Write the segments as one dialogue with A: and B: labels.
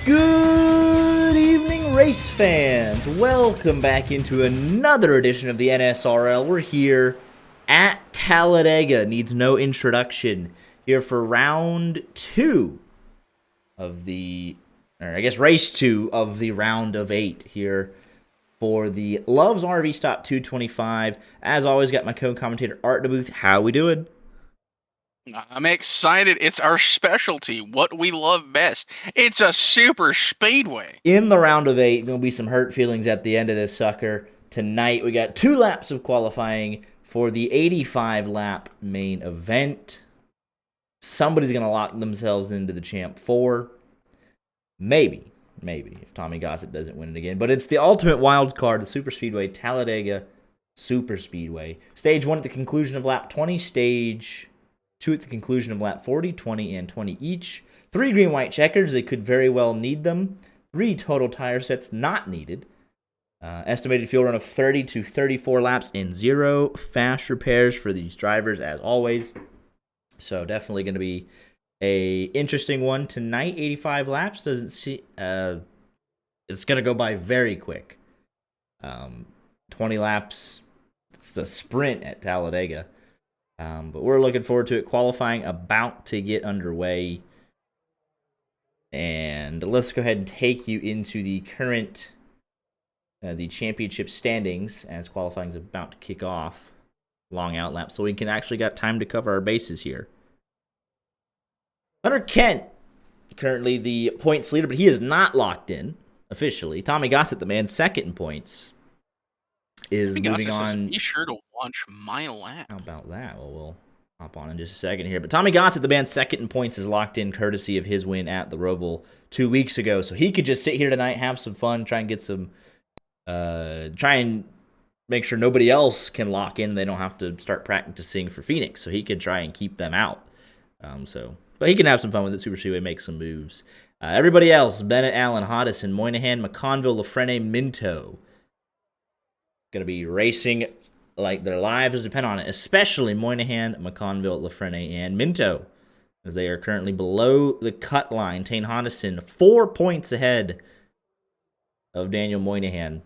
A: Good evening, race fans. Welcome back into another edition of the NSRL. We're here at Talladega. Needs no introduction. Here for round two of race two of the round of 8 here for the Love's RV Stop 225. As always, got my co-commentator Art DeBooth. How we doing?
B: I'm excited. It's our specialty, what we love best. It's a super speedway.
A: In the round of 8, going to be some hurt feelings at the end of this sucker. Tonight, we got 2 laps of qualifying for the 85-lap main event. Somebody's going to lock themselves into the Champ 4. Maybe, if Tommy Gossett doesn't win it again. But it's the ultimate wild card, the Super Speedway, Talladega Super Speedway. Stage 1 at the conclusion of lap 20, stage 2 at the conclusion of lap 40, 20, and 20 each. 3 green-white checkers. They could very well need them. 3 total tire sets not needed. Estimated fuel run of 30 to 34 laps and 0 fast repairs for these drivers, as always. So definitely going to be a interesting one tonight. 85 laps doesn't see. It's going to go by very quick. 20 laps. It's a sprint at Talladega. But we're looking forward to it. Qualifying about to get underway. And let's go ahead and take you into the current, the championship standings as qualifying is about to kick off. Long out lap, so we can actually got time to cover our bases here. Hunter Kent, currently the points leader, but he is not locked in officially. Tommy Gossett, the man second in points, is moving on.
B: Be sure to watch my lap.
A: How about that? Well, we'll hop on in just a second here. But Tommy Gossett, the man second in points, is locked in courtesy of his win at the Roval 2 weeks ago. So he could just sit here tonight, have some fun, try and get some, try and make sure nobody else can lock in. They don't have to start practicing for Phoenix. So he could try and keep them out. But he can have some fun with it. Super Speedway, make some moves. Everybody else, Bennett, Allen, Hoddison, Moynihan, McConville, Lafrene, Minto, going to be racing like their lives depend on it, especially Moynihan, McConville, Lafrene, and Minto, as they are currently below the cut line. Tane Hoddison 4 points ahead of Daniel Moynihan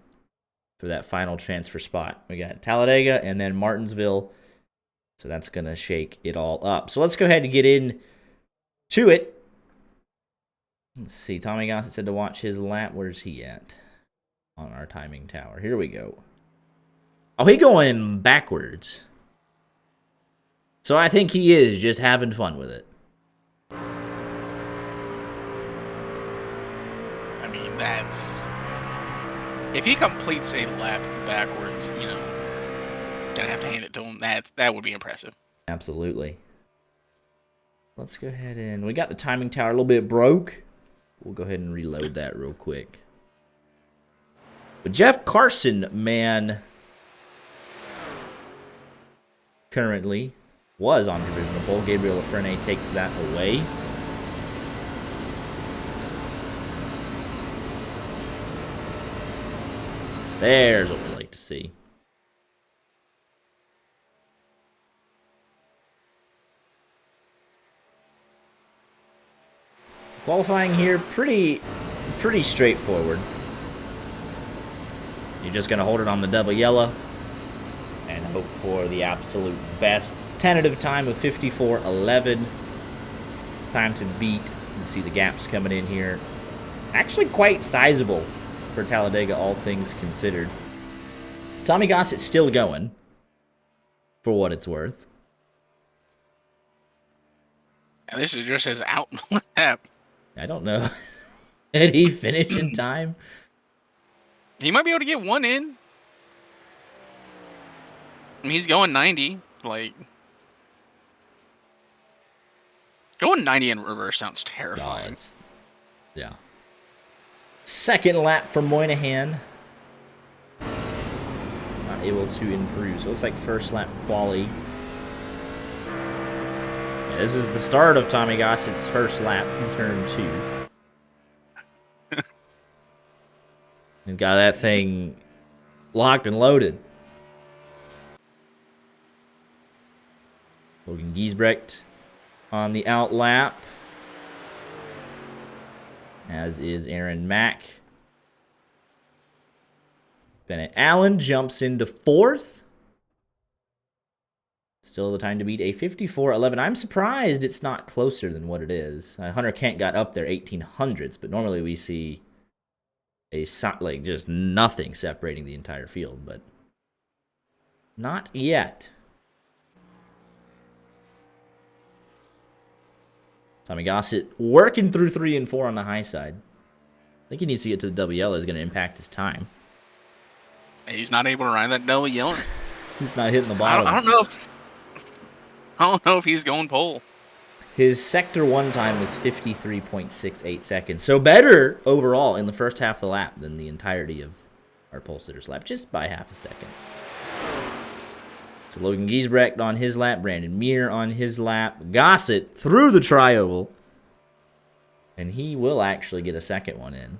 A: for that final transfer spot. We got Talladega and then Martinsville, so that's going to shake it all up. So let's go ahead and get in to it. Let's see, Tommy Gossett said to watch his lap. Where's he at on our timing tower? Here we go. Oh, he going backwards. So I think he is just having fun with it.
B: I mean, if he completes a lap backwards, gonna have to hand it to him. That would be impressive.
A: Absolutely. Let's go ahead and we got the timing tower a little bit broke. We'll go ahead and reload that real quick. But Jeff Carson, man, currently was on provisional pole. Gabriel Lafrene takes that away. There's what we like to see. Qualifying here, pretty straightforward. You're just going to hold it on the double yellow and hope for the absolute best. Tentative time of 54:11. Time to beat. You can see the gaps coming in here. Actually quite sizable for Talladega, all things considered. Tommy Gossett's still going, for what it's worth.
B: And this is just his out lap.
A: I don't know. Did he finish in time?
B: He might be able to get one in. I mean, he's going 90. Going 90 in reverse sounds terrifying.
A: Yeah. Second lap for Moynihan. Not able to improve. So it looks like first lap quali. Yeah, this is the start of Tommy Gossett's first lap through turn 2. And got that thing locked and loaded. Logan Giesbrecht on the out lap. as is Aaron Mack. Bennett Allen jumps into 4th. Still the time to beat a 54-11. I'm surprised it's not closer than what it is. Hunter Kent got up there 1800s, but normally we see like just nothing separating the entire field, but not yet. Tommy Gossett working through 3 and 4 on the high side. I think he needs to get to the WL. Is going to impact his time.
B: He's not able to ride that double yellow.
A: He's not hitting the bottom.
B: I don't know if he's going pole.
A: His Sector 1 time was 53.68 seconds. So better overall in the first half of the lap than the entirety of our pole sitter's lap, just by half a second. So Logan Giesbrecht on his lap, Brandon Muir on his lap, Gossett through the tri-oval, and he will actually get a second one in.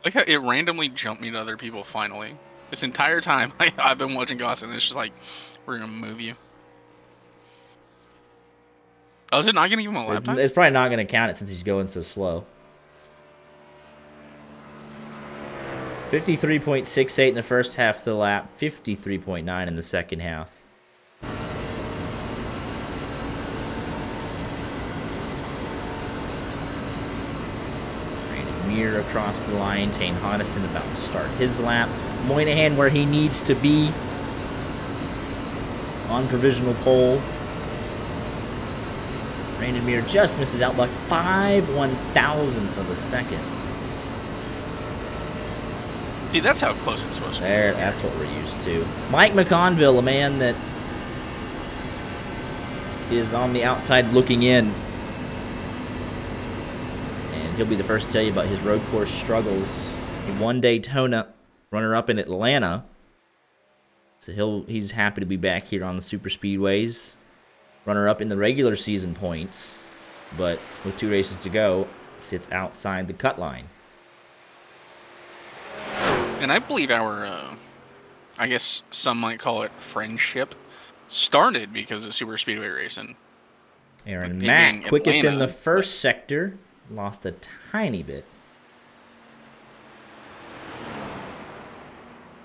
B: Like how it randomly jumped me to other people finally. This entire time I've been watching Gossett, and it's just like, we're going to move you. Oh, is it not going to give him a lap time?
A: It's probably not going to count it since he's going so slow. 53.68 in the first half of the lap, 53.9 in the second half. Brandon Muir across the line. Tane Hodison about to start his lap. Moynihan where he needs to be on provisional pole. Brandon Muir just misses out by 5/1000ths of a second.
B: See, that's how close it's supposed to be.
A: That's what we're used to. Mike McConville, a man that is on the outside looking in. And he'll be the first to tell you about his road course struggles. He won Daytona, runner-up in Atlanta. So he's happy to be back here on the super speedways. Runner-up in the regular season points. But with 2 races to go, sits outside the cut line.
B: And I believe our, I guess some might call it friendship, started because of super speedway racing.
A: Aaron Mack, quickest in the first sector, lost a tiny bit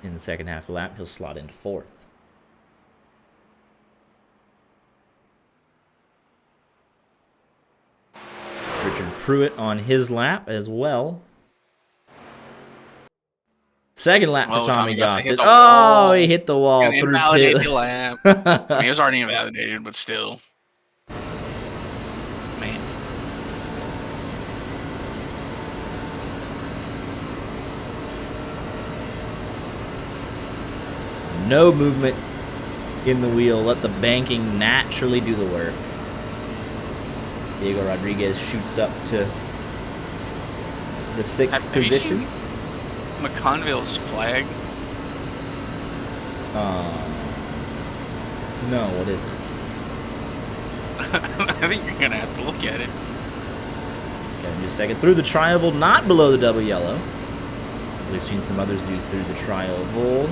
A: in the second half of the lap. He'll slot into 4th. Richard Pruitt on his lap as well. Second lap for Tommy Gossett. Oh, he hit the wall through
B: invalidate the lap. I mean, it was already invalidated, but still. Man.
A: No movement in the wheel. Let the banking naturally do the work. Diego Rodriguez shoots up to the 6th position.
B: McConville's flag?
A: No, what is
B: it? I think you're going to have to look at it.
A: Okay, just a second. Through the tri-oval, not below the double yellow. We've seen some others do through the tri-oval.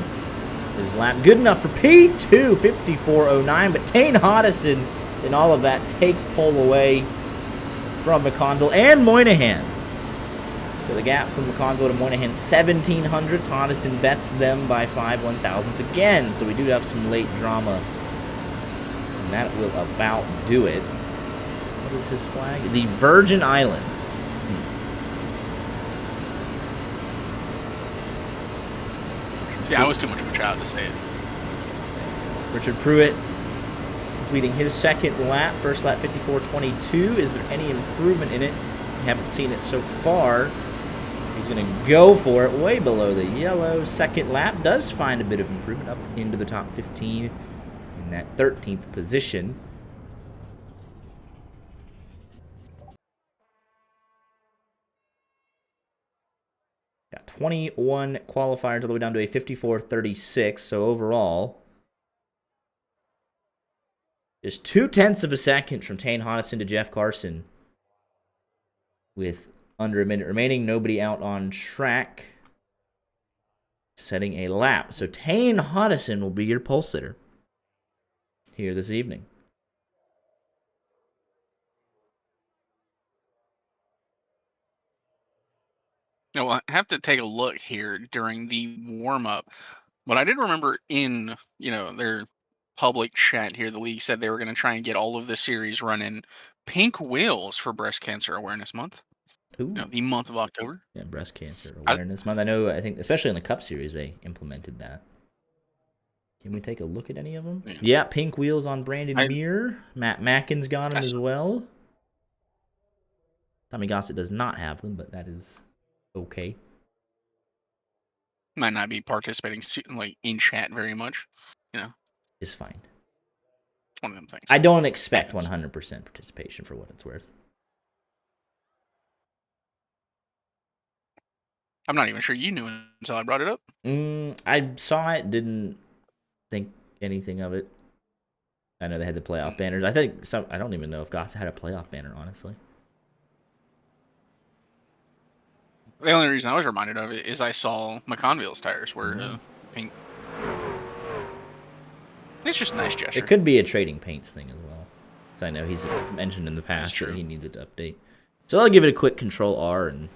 A: His lap good enough for P2, 54.09, but Tane Hodison in all of that takes pole away from McConville and Moynihan. So the gap from McConville to Moynihan, 1700ths. Hodison bests them by 5/1000ths again. So we do have some late drama. And that will about do it. What is his flag? The Virgin Islands.
B: See, I was too much of a child to say it.
A: Richard Pruitt completing his second lap. First lap, 54.22. Is there any improvement in it? We haven't seen it so far. He's going to go for it way below the yellow. Second lap does find a bit of improvement up into the top 15 in that 13th position. Got 21 qualifiers all the way down to a 54.36. So overall, just 0.2 of a second from Tane Hodison to Jeff Carson. With under a minute remaining, nobody out on track. Setting a lap. So Tane Hodison will be your pole sitter here this evening.
B: I have to take a look here during the warm up. But I did remember in, their public chat here, the league said they were going to try and get all of the series running pink wheels for Breast Cancer Awareness Month.
A: Ooh.
B: The month of October.
A: Yeah, Breast Cancer
B: I,
A: Awareness Month. I think, especially in the Cup Series, they implemented that. Can we take a look at any of them? Yeah, pink wheels on Brandon Muir. Matt Mackin's got them as well. Tommy Gossett does not have them, but that is okay.
B: Might not be participating in chat very much.
A: It's fine.
B: It's one of them things.
A: I don't expect 100% participation for what it's worth.
B: I'm not even sure you knew until I brought it up.
A: I saw it, didn't think anything of it. I know they had the playoff banners. I don't even know if Gossett had a playoff banner, honestly.
B: The only reason I was reminded of it is I saw McConville's tires were pink. It's just a nice gesture.
A: It could be a trading paints thing as well. So I know he's mentioned in the past that he needs it to update. So I'll give it a quick Control R and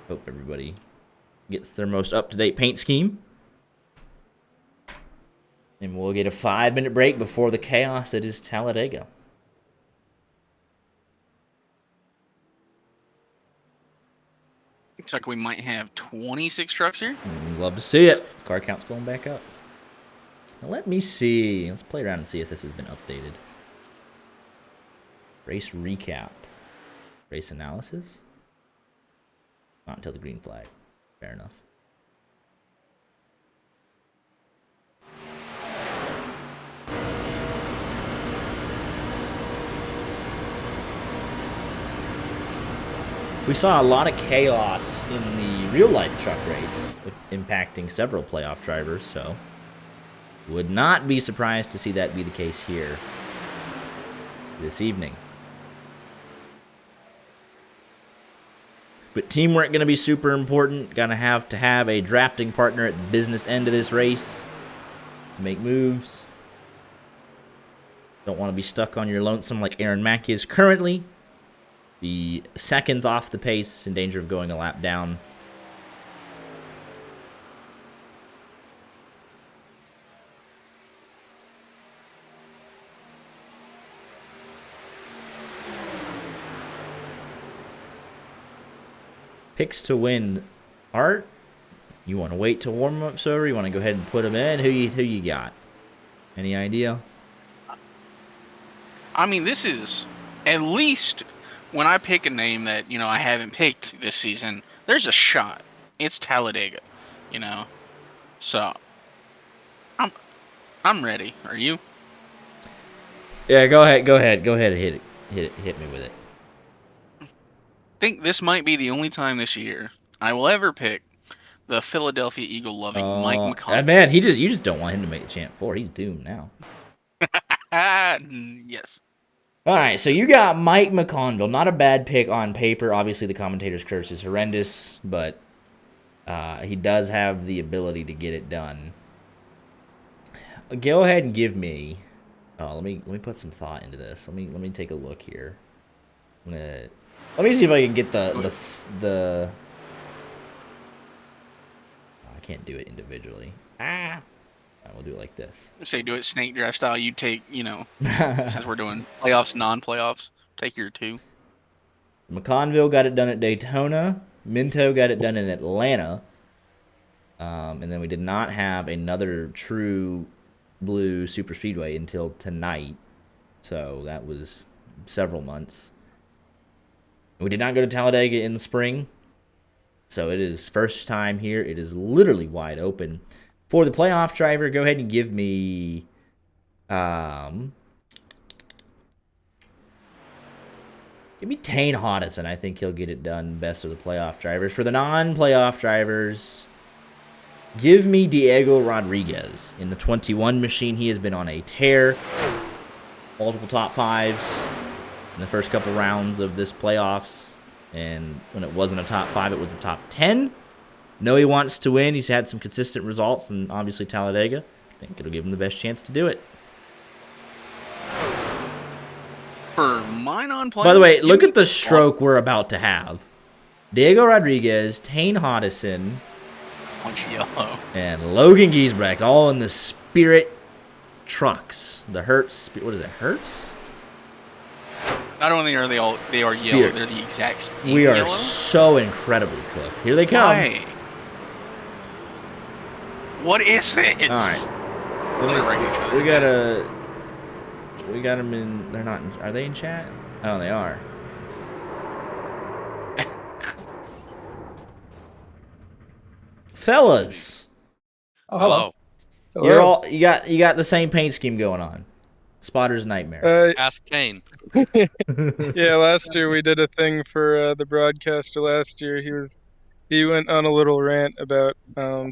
A: hope everybody gets their most up-to-date paint scheme. And we'll get a 5-minute break before the chaos that is Talladega.
B: Looks like we might have 26 trucks here.
A: Love to see it. Car count's going back up. Now let me see. Let's play around and see if this has been updated. Race recap. Race analysis. Not until the green flag. Fair enough. We saw a lot of chaos in the real-life truck race, impacting several playoff drivers, so would not be surprised to see that be the case here this evening. But teamwork going to be super important. Going to have a drafting partner at the business end of this race to make moves. Don't want to be stuck on your lonesome like Aaron Mackey is currently. The seconds off the pace, in danger of going a lap down. Picks to win. Art, you want to wait to warm up, or you want to go ahead and put them in? Who you got? Any idea?
B: I mean, this is at least when I pick a name that I haven't picked this season. There's a shot. It's Talladega, So I'm ready. Are you?
A: Yeah, go ahead and hit me with it.
B: I think this might be the only time this year I will ever pick the Philadelphia Eagle loving Mike McConville.
A: Man, you just don't want him to make the Champ 4. He's doomed now.
B: Yes.
A: All right, so you got Mike McConville. Not a bad pick on paper. Obviously, the commentator's curse is horrendous, but he does have the ability to get it done. Go ahead and give me. Let me put some thought into this. Let me take a look here. Let me see if I can get the. I can't do it individually. We'll do it like this.
B: Say do it snake draft style. You take, since we're doing playoffs, non-playoffs, take your 2.
A: McConville got it done at Daytona. Minto got it done in Atlanta. And then we did not have another true blue super speedway until tonight. So that was several months. We did not go to Talladega in the spring. So it is first time here. It is literally wide open. For the playoff driver, go ahead and give me Tane Hodison. I think he'll get it done best of the playoff drivers. For the non-playoff drivers, give me Diego Rodriguez. In the 21 machine, he has been on a tear. Multiple top 5s in the first couple rounds of this playoffs. And when it wasn't a top 5, it was a top 10. Know he wants to win. He's had some consistent results, and obviously Talladega. I think it'll give him the best chance to do it.
B: For my non-player.
A: By the way, look at the stroke we're about to have. Diego Rodriguez, Tane Hodison,
B: Punch yellow.
A: and Logan Giesbrecht, all in the Spirit trucks. The Hertz, what is it, Hertz?
B: Not only are they are yellow,
A: Spirit.
B: they're the exact same
A: We are
B: yellow.
A: so incredibly cooked. Here they come.
B: Why? What is this?
A: All right. We got them in. They're not. Are they in chat? Oh, they are. Fellas,
C: Oh, hello.
A: you're all you got the same paint scheme going on. Spotter's nightmare.
D: Ask Kane.
C: Yeah, last year we did a thing for the broadcaster. Last year he went on a little rant about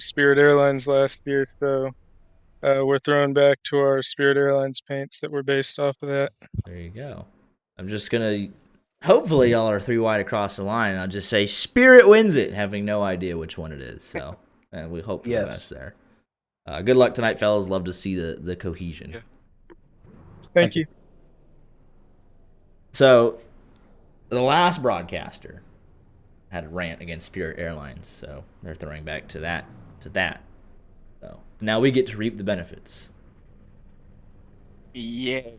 C: Spirit Airlines last year, so we're throwing back to our Spirit Airlines paints that were based off of that.
A: There you go. I'm just gonna. Hopefully, y'all are 3 wide across the line. I'll just say Spirit wins it, having no idea which one it is. So, and we hope for the best there. Good luck tonight, fellas. Love to see the cohesion.
B: Yeah.
C: Thank you.
A: So, the last broadcaster had a rant against Spirit Airlines, so they're throwing back to that. So now we get to reap the benefits.
B: Yay.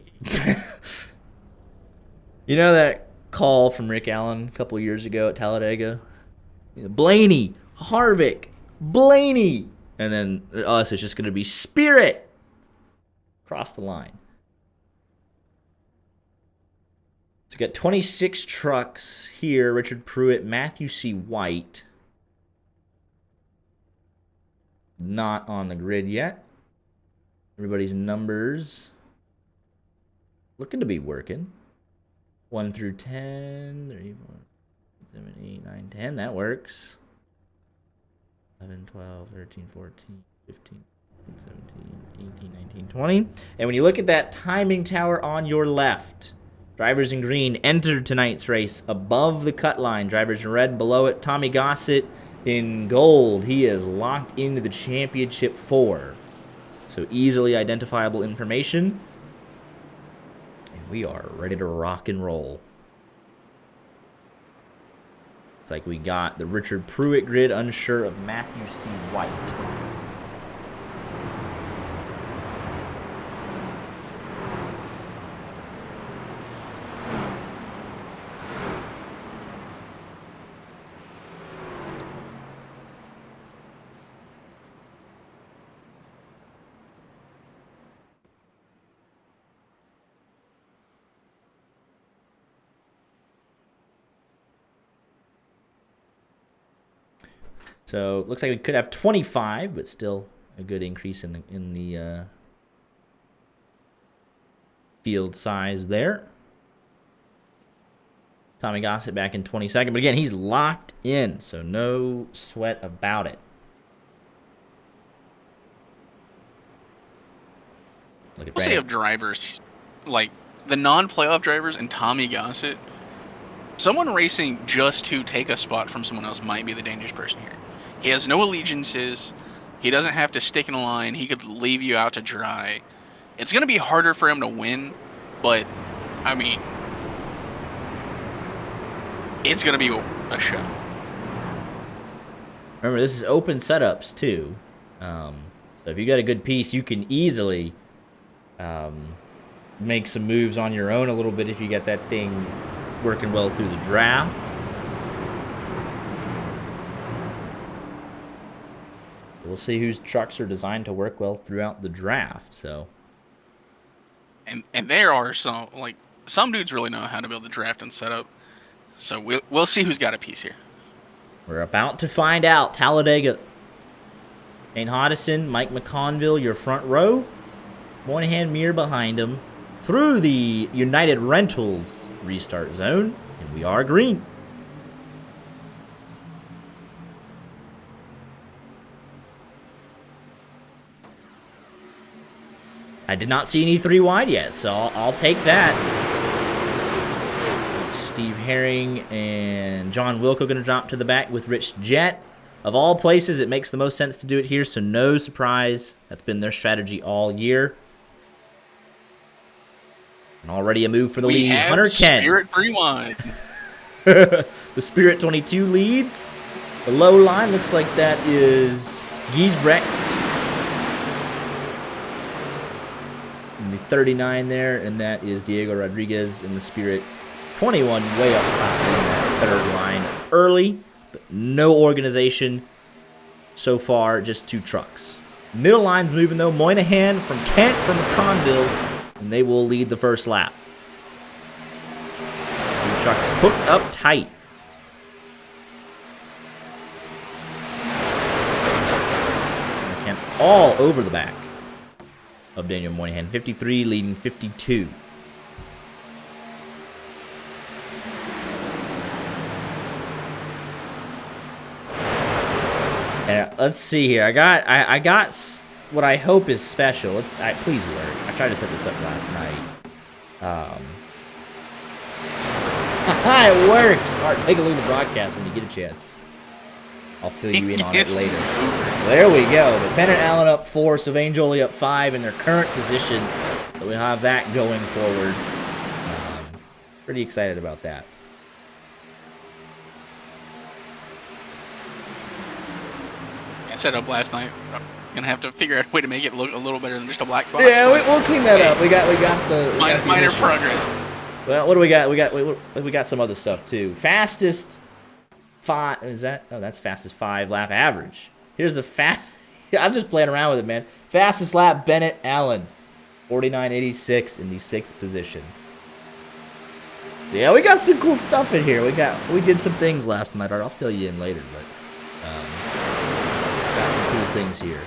A: You know that call from Rick Allen a couple years ago at Talladega? Blaney, Harvick, Blaney, and then us is just going to be Spirit across the line. So we got 26 trucks here. Richard Pruitt, Matthew C. White. Not on the grid yet. Everybody's numbers looking to be working. 1 through 10, 3, 4, 7, 8, 9, 10. That works. 11, 12, 13, 14, 15, 16, 17, 18, 19, 20. And when you look at that timing tower on your left, drivers in green entered tonight's race above the cut line. Drivers in red below it. Tommy Gossett in gold. He is locked into the championship 4. So easily identifiable information. And we are ready to rock and roll. It's like we got the Richard Pruitt grid, unsure of Matthew C. White. So looks like we could have 25, but still a good increase in the field size there. Tommy Gossett back in 22nd, but again, he's locked in, so no sweat about it. Look at
B: We'll say of drivers, like the non-playoff drivers and Tommy Gossett, someone racing just to take a spot from someone else might be the dangerous person here. He has no allegiances. He doesn't have to stick in a line. He could leave you out to dry. It's going to be harder for him to win, but, I mean, it's going to be a show.
A: Remember, this is open setups, too. So if you got a good piece, you can easily make some moves on your own a little bit if you get that thing working well through the draft. We'll see whose trucks are designed to work well throughout the draft. So,
B: and there are some dudes really know how to build the draft and setup. So we'll see who's got a piece here.
A: We're about to find out. Talladega. Dane Hodison, Mike McConville, your front row. Moynihan Mir behind him. Through the United Rentals restart zone. And we are green. I did not see any 3 wide yet, so I'll take that. Steve Herring and John Wilco going to drop to the back with Rich Jett. Of all places, it makes the most sense to do it here, so no surprise. That's been their strategy all year. And already a move for the lead. Hunter Ken.
B: Spirit Rewind.
A: The Spirit 22 leads. The low line looks like that is Giesbrecht. And the 39 there, and that is Diego Rodriguez in the Spirit 21 way up top in that third line. Early, but no organization so far, just 2 trucks. Middle line's moving though. Moynihan from Kent from Conville, and they will lead the first lap. 2 trucks hooked up tight. Kent all over the back of Daniel Moynihan. 53 leading 52. And let's see here. I got what I hope is special. Please work. I tried to set this up last night. It works. All right, take a look at the broadcast when you get a chance. I'll fill you in on it later. There we go. But Bennett Allen up 4, Sylvain Joly up 5 in their current position. So we'll have that going forward. Pretty excited about that.
B: I set up last night. I'm gonna have to figure out a way to make it look a little better than just a black box.
A: Yeah, we'll clean that up. We got the
B: minor progress.
A: Well, what do we got? We got some other stuff too. Fastest 5 is that? Oh, that's fastest 5 lap average. Here's the fast. I'm just playing around with it, man. Fastest lap Bennett Allen, 49.86 in the 6th position. So yeah, we got some cool stuff in here. We did some things last night. I'll fill you in later, but got some cool things here.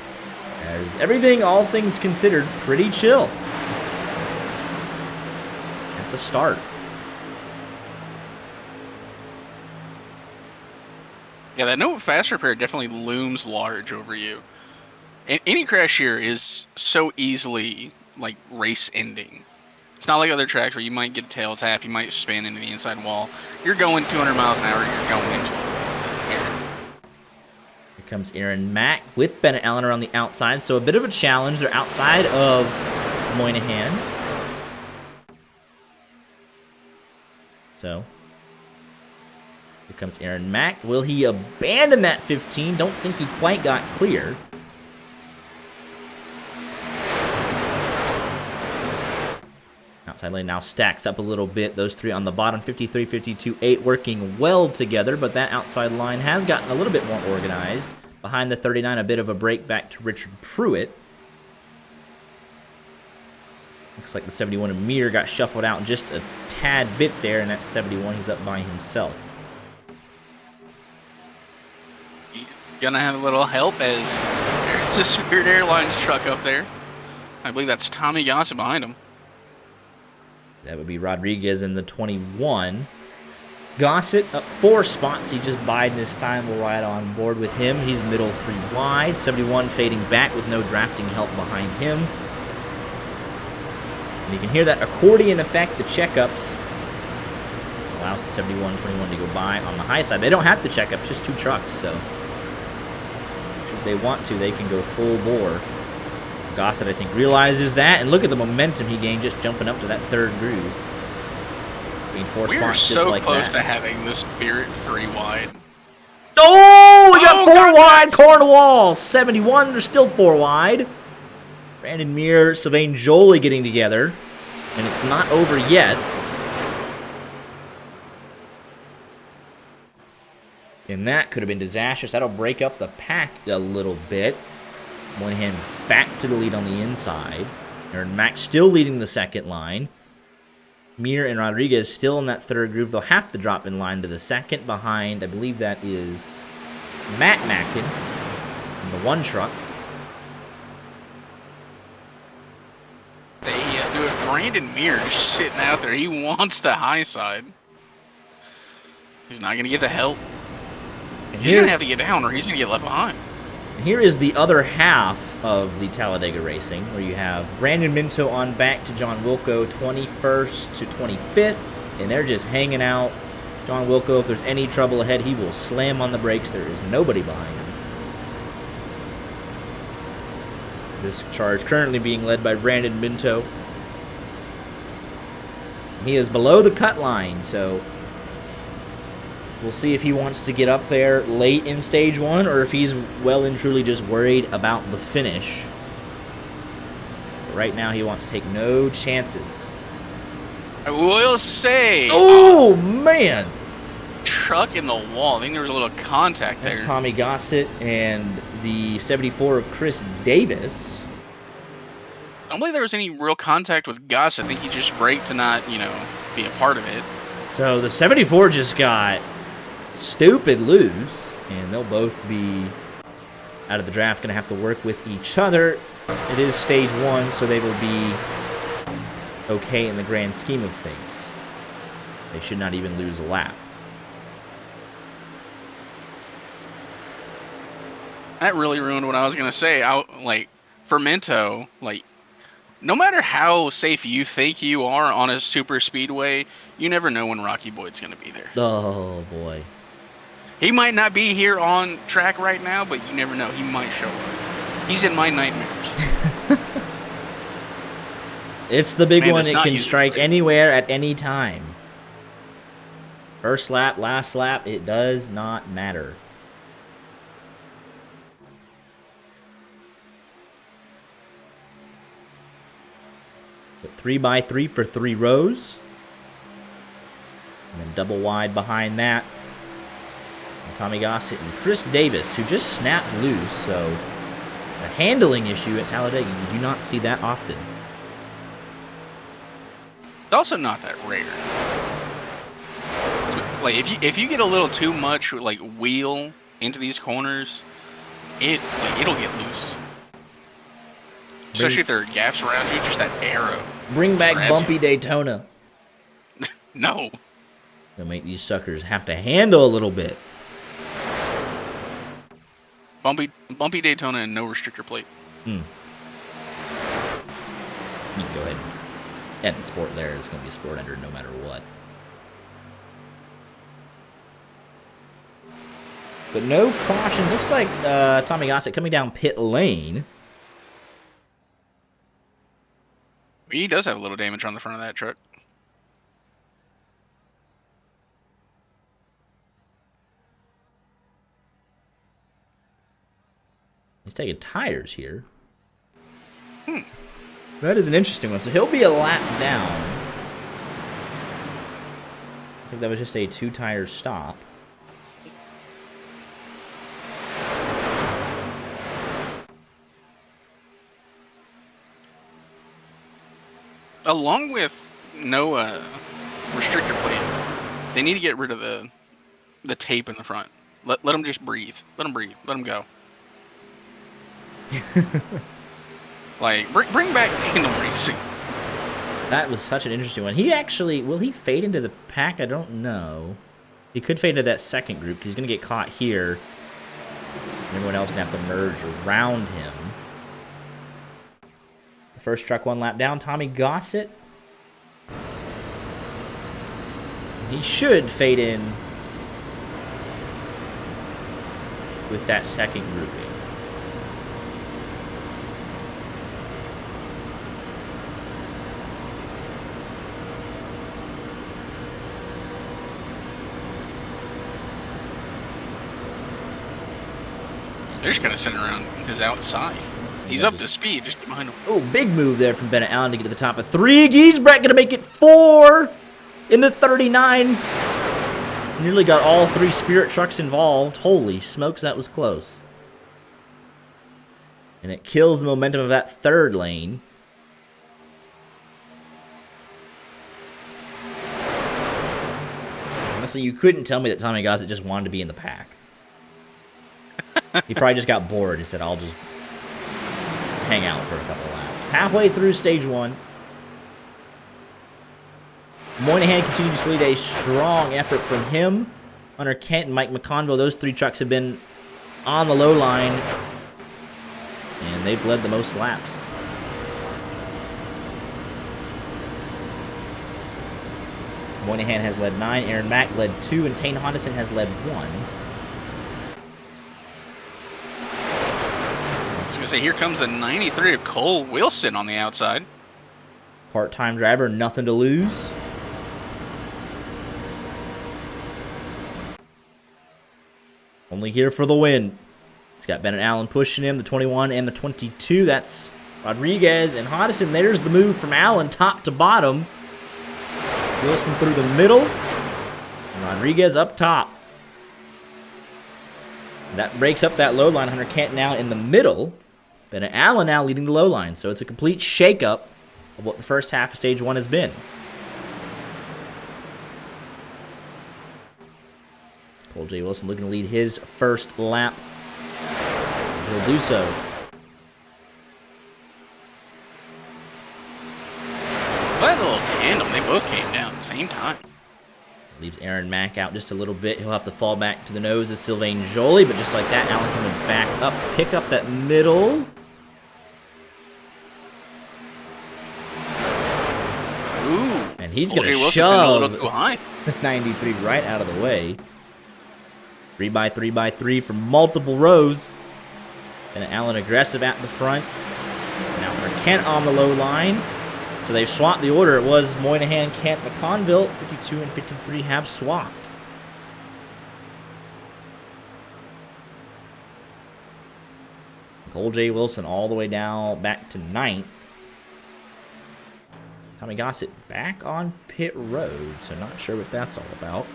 A: As everything, all things considered, pretty chill at the start.
B: Yeah, that no fast repair definitely looms large over you. Any crash here is so easily like race ending. It's not like other tracks where you might get a tail tap, you might spin into the inside wall. You're going 200 miles an hour, you're going into it.
A: Here comes Aaron Mack with Bennett Allen around the outside, so a bit of a challenge. They're outside of Moynihan. So here comes Aaron Mack. Will he abandon that 15? Don't think he quite got clear. Outside lane now stacks up a little bit. Those 3 on the bottom, 53, 52, 8 working well together, but that outside line has gotten a little bit more organized. Behind the 39, a bit of a break back to Richard Pruitt. Looks like the 71 Amir got shuffled out just a tad bit there, and that's 71. He's up by himself.
B: He's gonna have a little help as there's a Spirit Airlines truck up there. I believe that's Tommy Gossett behind him.
A: That would be Rodriguez in the 21. Gossett up 4 spots. He just biding his time. We'll ride on board with him. He's middle 3 wide. 71 fading back with no drafting help behind him. And you can hear that accordion effect, the checkups. Allows 71, 21 to go by on the high side. They don't have to check up, just 2 trucks, so if they want to, they can go full bore. Gossett, I think, realizes that, and look at the momentum he gained just jumping up to that 3rd groove. Being 4 spots just like that.
B: We're so close to having the Spirit 3 wide.
A: Oh, we got 4 wide, Cornwall. 71, they're still 4 wide. Brandon Muir, Sylvain Joly getting together, and it's not over yet. And that could have been disastrous. That'll break up the pack a little bit. Moynihan back to the lead on the inside. Aaron Mack still leading the 2nd line. Mir and Rodriguez still in that 3rd groove. They'll have to drop in line to the 2nd behind. I believe that is Matt Mackin in the 1 truck.
B: He has to do it. Brandon Mir just sitting out there. He wants the high side. He's not going to get the help. He's going to have to get down or he's going to get left behind.
A: Here is the other half of the Talladega racing, where you have Brandon Minto on back to John Wilco, 21st to 25th, and they're just hanging out. John Wilco, if there's any trouble ahead, he will slam on the brakes. There is nobody behind him. This charge currently being led by Brandon Minto. He is below the cut line, so We'll see if he wants to get up there late in stage 1 or if he's well and truly just worried about the finish. But right now, he wants to take no chances.
B: I will say...
A: Oh, man!
B: Truck in the wall. I think there was a little contact there.
A: That's Tommy Gossett and the 74 of Chris Davis.
B: I don't believe there was any real contact with Gus. I think he just braked to not, be a part of it.
A: So the 74 just got stupid loose, and they'll both be out of the draft, going to have to work with each other. It is stage 1, so they will be okay in the grand scheme of things. They should not even lose a lap.
B: That really ruined what I was going to say. Fermento, no matter how safe you think you are on a super speedway, you never know when Rocky Boyd's going to be there.
A: Oh, boy.
B: He might not be here on track right now, but you never know. He might show up. He's in my nightmares.
A: It's the big one. It can strike anywhere at any time. First lap, last lap, it does not matter. But 3x3 for 3 rows. And then double wide behind that. And Tommy Gossett and Chris Davis, who just snapped loose. So a handling issue at Talladega, you do not see that often.
B: It's also not that rare. If you get a little too much wheel into these corners, it'll get loose. Especially if there are gaps around you, just that arrow.
A: Bring back Bumpy Daytona.
B: No.
A: It'll make these suckers have to handle a little bit.
B: Bumpy Daytona and no restrictor plate.
A: You can go ahead and end the sport there. It's going to be a sport ender no matter what. But no cautions. Looks like Tommy Gossett coming down pit lane.
B: He does have a little damage on the front of that truck.
A: He's taking tires here. That is an interesting one. So he'll be a lap down. I think that was just a 2-tire stop.
B: Along with no restrictor plate, they need to get rid of the tape in the front. Let them just breathe. Let them breathe. Let them go. Bring back tandem racing.
A: That was such an interesting one. He actually, will he fade into the pack? I don't know. He could fade into that second group because he's going to get caught here. And everyone else going to have to merge around him. The first truck 1 lap down, Tommy Gossett. He should fade in with that second grouping.
B: They're just going to send around his outside. He's up to speed. Just get behind him.
A: Oh, big move there from Bennett Allen to get to the top of 3. Giesbrecht going to make it 4 in the 39. Nearly got all 3 Spirit trucks involved. Holy smokes, that was close. And it kills the momentum of that third lane. Honestly, you couldn't tell me that Tommy Gossett just wanted to be in the pack. He probably just got bored and said, I'll just hang out for a couple laps. Halfway through stage 1. Moynihan continues to lead a strong effort from him. Hunter Kent and Mike McConville, those 3 trucks have been on the low line. And they've led the most laps. Moynihan has led 9, Aaron Mack led 2, and Tane Hondison has led 1.
B: I was going to say, here comes the 93 of Cole Wilson on the outside.
A: Part-time driver, nothing to lose. Only here for the win. He's got Bennett Allen pushing him, the 21 and the 22. That's Rodriguez and Hodison. There's the move from Allen, top to bottom. Wilson through the middle. And Rodriguez up top. And that breaks up that low line. Hunter Kent now in the middle. Bennett Allen now leading the low line. So it's a complete shakeup of what the first half of stage 1 has been. Cole J. Wilson looking to lead his first lap. He'll do so.
B: What a little tandem. They both came down at the same time.
A: Leaves Aaron Mack out just a little bit. He'll have to fall back to the nose of Sylvain Joly, but just like that, Allen coming back up, pick up that middle.
B: Ooh.
A: And he's
B: Cole
A: going
B: J.
A: to
B: Wilson's
A: shove
B: a little too high.
A: 93 right out of the way. 3x3x3 from multiple rows. And Allen aggressive at the front. Now for Kent on the low line. So they've swapped the order. It was Moynihan, Kent, McConville. 52 and 53 have swapped. Cole J. Wilson all the way down back to 9th. Tommy Gossett back on pit road, so not sure what that's all about.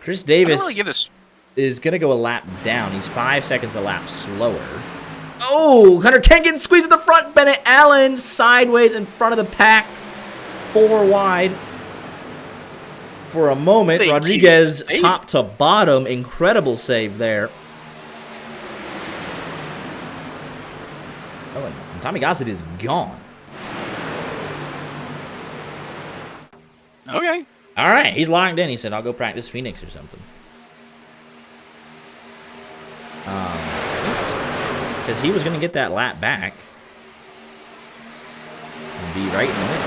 A: Chris Davis is going to go a lap down. He's 5 seconds a lap slower. Oh, Hunter Kent getting squeezed at the front. Bennett Allen sideways in front of the pack. 4 wide. For a moment, Rodriguez top to bottom. Incredible save there. Oh, and Tommy Gossett is gone.
B: Okay.
A: All right, he's locked in. He said, I'll go practice Phoenix or something. Because he was going to get that lap back and be right in the mix.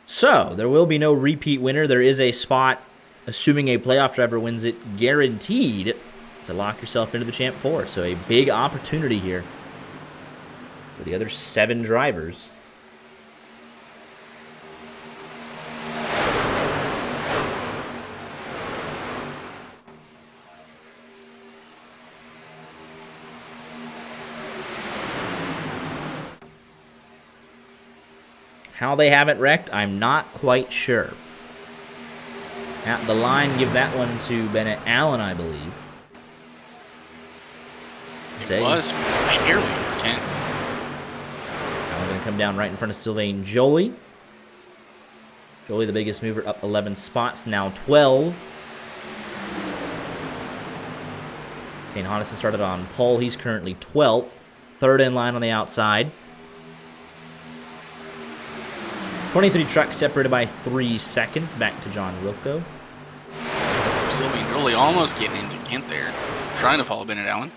A: So, there will be no repeat winner. There is a spot, assuming a playoff driver wins it, guaranteed to lock yourself into the Champ 4. So, a big opportunity here for the other 7 drivers. How they haven't wrecked, I'm not quite sure. At the line, give that one to Bennett Allen, I believe.
B: It was barely over 10.
A: Allen going to come down right in front of Sylvain Joly. Joly, the biggest mover, up 11 spots, now 12. Kane Hodison started on pole. He's currently 12th. Third in line on the outside. 23 trucks separated by 3 seconds. Back to John Wilco.
B: Sylvain Joly almost getting into Kent there. Trying to follow Bennett Allen.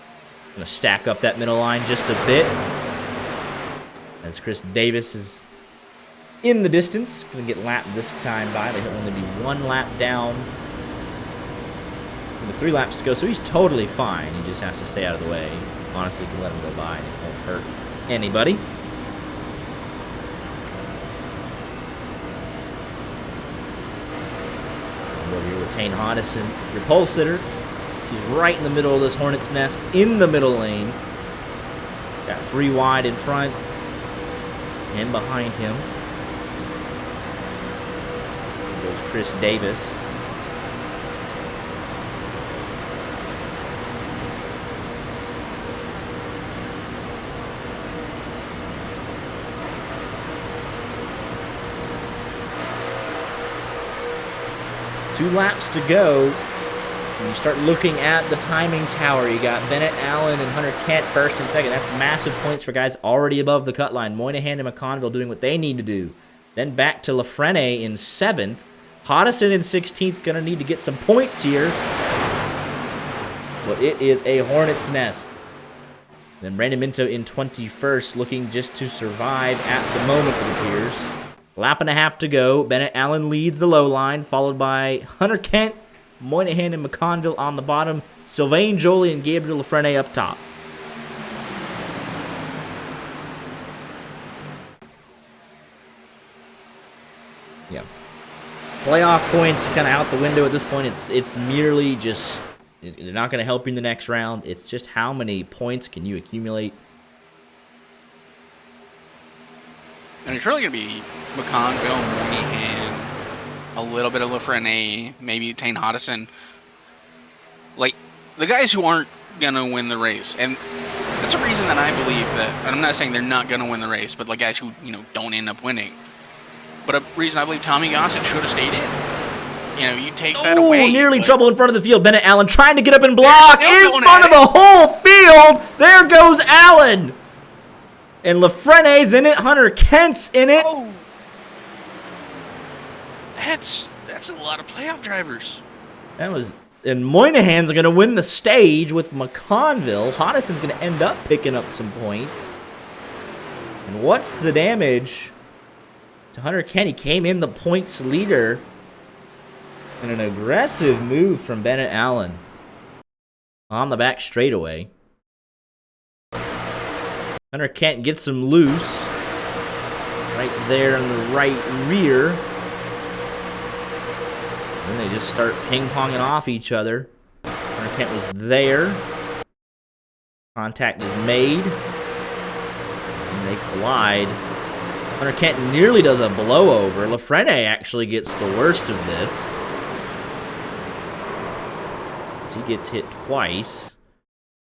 A: Going to stack up that middle line just a bit. As Chris Davis is in the distance. Going to get lapped this time by. They'll only be 1 lap down. With 3 laps to go, so he's totally fine. He just has to stay out of the way. Honestly, can let him go by and it won't hurt anybody. Over here with Tane Hodison, your pole sitter. She's right in the middle of this hornet's nest, in the middle lane. Got 3 wide in front and behind him. There goes Chris Davis. Two laps to go. When you start looking at the timing tower, you got Bennett Allen and Hunter Kent first and second. That's massive points for guys already above the cut line. Moynihan and McConville doing what they need to do. Then back to Lafrene in 7th. Hodison in 16th. Going to need to get some points here. But it is a hornet's nest. Then Brandon Minto in 21st, looking just to survive at the moment, it appears. Lap and a half to go. Bennett Allen leads the low line, followed by Hunter Kent, Moynihan, and McConville on the bottom. Sylvain Joly and Gabriel Lafreniere up top. Yeah. Playoff points kind of out the window at this point. It's merely just, they're not going to help you in the next round. It's just how many points can you accumulate.
B: And it's really going to be McConville, Moynihan, a little bit of Lafreniere, maybe Tane Hodgson. Like, the guys who aren't going to win the race. And that's a reason that I believe that, and I'm not saying they're not going to win the race, but like guys who, don't end up winning. But a reason I believe Tommy Gossett should have stayed in. You take that away.
A: Nearly trouble in front of the field. Bennett Allen trying to get up and block in
B: going
A: front
B: at
A: of the whole field. There goes Allen. And Lafreniere's in it. Hunter Kent's in it.
B: Oh. That's a lot of playoff drivers.
A: And Moynihan's going to win the stage with McConville. Hodgson's going to end up picking up some points. And what's the damage to Hunter Kent? He came in the points leader. And an aggressive move from Bennett Allen on the back straightaway. Hunter Kent gets him loose right there in the right rear. And they just start ping-ponging off each other. Hunter Kent was there. Contact is made. And they collide. Hunter Kent nearly does a blowover. Lafreniere actually gets the worst of this. He gets hit twice.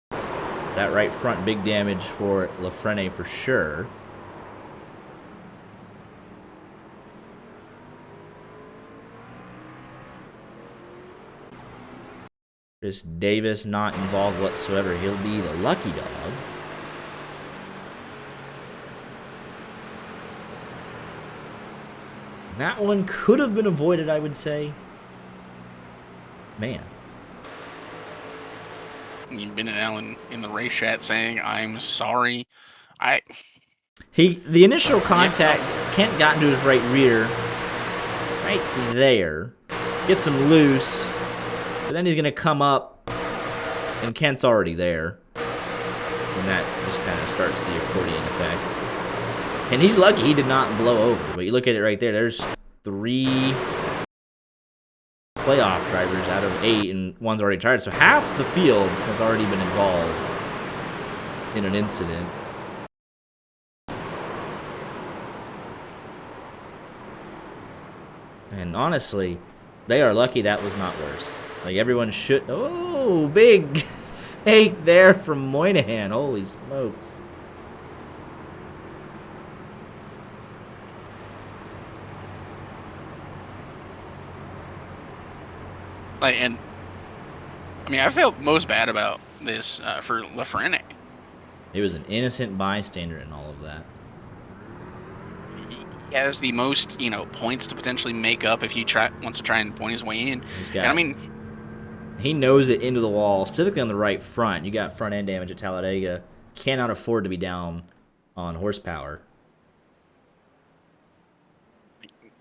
A: That right front, big damage for Lafreniere for sure. Chris Davis not involved whatsoever. He'll be the lucky dog. That one could have been avoided, I would say. Man.
B: Bennett Allen in the race chat saying, "I'm sorry."
A: The initial contact, Kent got into his right rear, right there, gets him loose, but then he's gonna come up, and Kent's already there, and that just kind of starts the accordion effect. And he's lucky he did not blow over. But you look at it right there. There's 3 playoff drivers out of 8, and one's already retired. So half the field has already been involved in an incident. And honestly, they are lucky that was not worse. Like, everyone should... Oh, big fake there from Moynihan. Holy smokes.
B: And I felt most bad about this for Lafreniere.
A: He was an innocent bystander in all of that.
B: He has the most, points to potentially make up if he wants to try and point his way in.
A: He knows it into the wall, specifically on the right front. You got front end damage at Talladega. Cannot afford to be down on horsepower.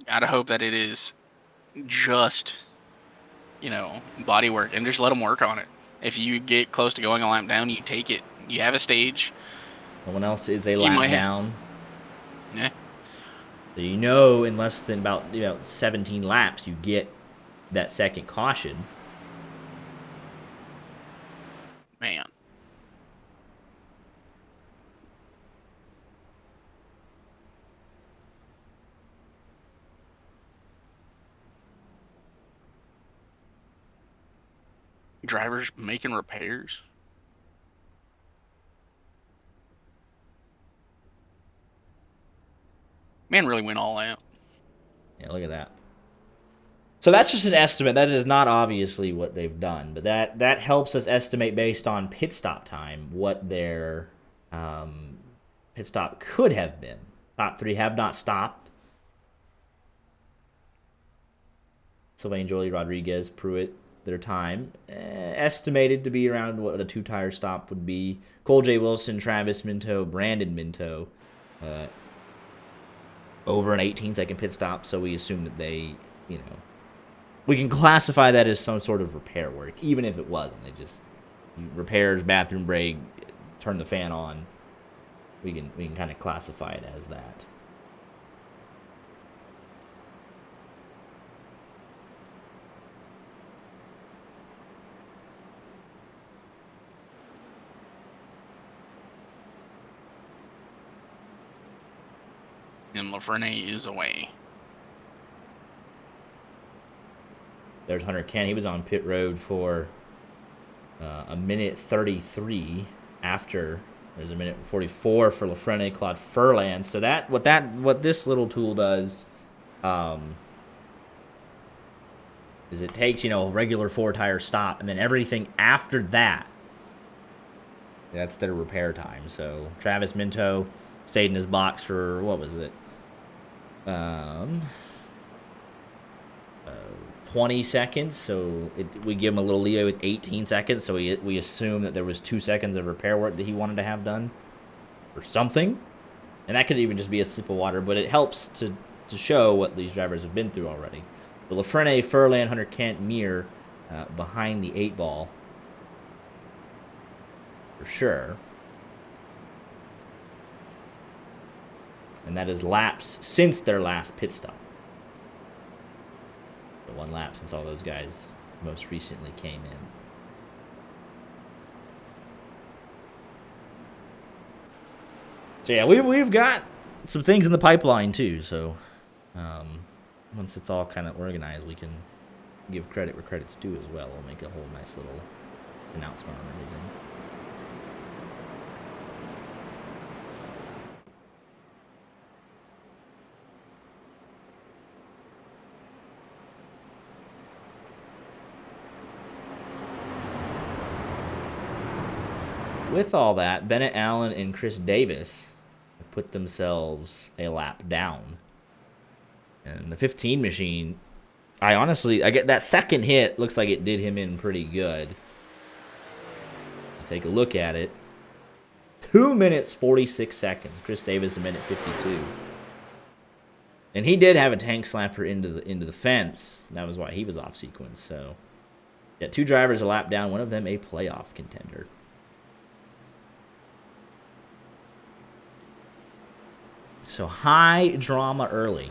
B: Gotta hope that it is just, body work, and just let him work on it. If you get close to going a lap down, you take it. You have a stage.
A: No one else is a lap down.
B: Yeah.
A: So in less than about 17 laps, you get that second caution.
B: Man. Drivers making repairs. Man really went all out.
A: Yeah, look at that. So that's just an estimate. That is not obviously what they've done, but that helps us estimate based on pit stop time what their pit stop could have been. Top 3 have not stopped. Sylvain Joly, Rodriguez, Pruitt, their time estimated to be around what a 2-tire stop would be. Cole J. Wilson, Travis Minto, Brandon Minto. over an 18-second pit stop, so we assume that they, you know, we can classify that as some sort of repair work, even if it wasn't. They just repairs, bathroom break, turn the fan on. We can kind of classify it as that.
B: And Lafreniere is away.
A: There's Hunter Kent. He was on pit road for a minute 33 after. There's a minute 44 for Lafreniere, Claude Furlan. So what this little tool does is it takes, you know, a regular 4-tire stop, and then everything after that, that's their repair time. So Travis Minto stayed in his box for, what was it? 20 seconds, so we give him a little leeway with 18 seconds, so we assume that there was 2 seconds of repair work that he wanted to have done or something. And that could even just be a sip of water, but it helps to show what these drivers have been through already. But Lafreniere, Furlan, Hunter Kent, Mir behind the 8 ball for sure. And that is laps since their last pit stop. The 1 lap since all those guys most recently came in. So yeah, we've got some things in the pipeline too. So once it's all kind of organized, we can give credit where credit's due as well. We'll make a whole nice little announcement on everything. With all that, Bennett Allen and Chris Davis put themselves a lap down. And the 15 machine, I get that second hit, looks like it did him in pretty good. Take a look at it. 2 minutes, 46 seconds. Chris Davis, a minute 52. And he did have a tank slapper into the fence. That was why he was off sequence. So, yeah, 2 drivers a lap down, one of them a playoff contender. So high drama early.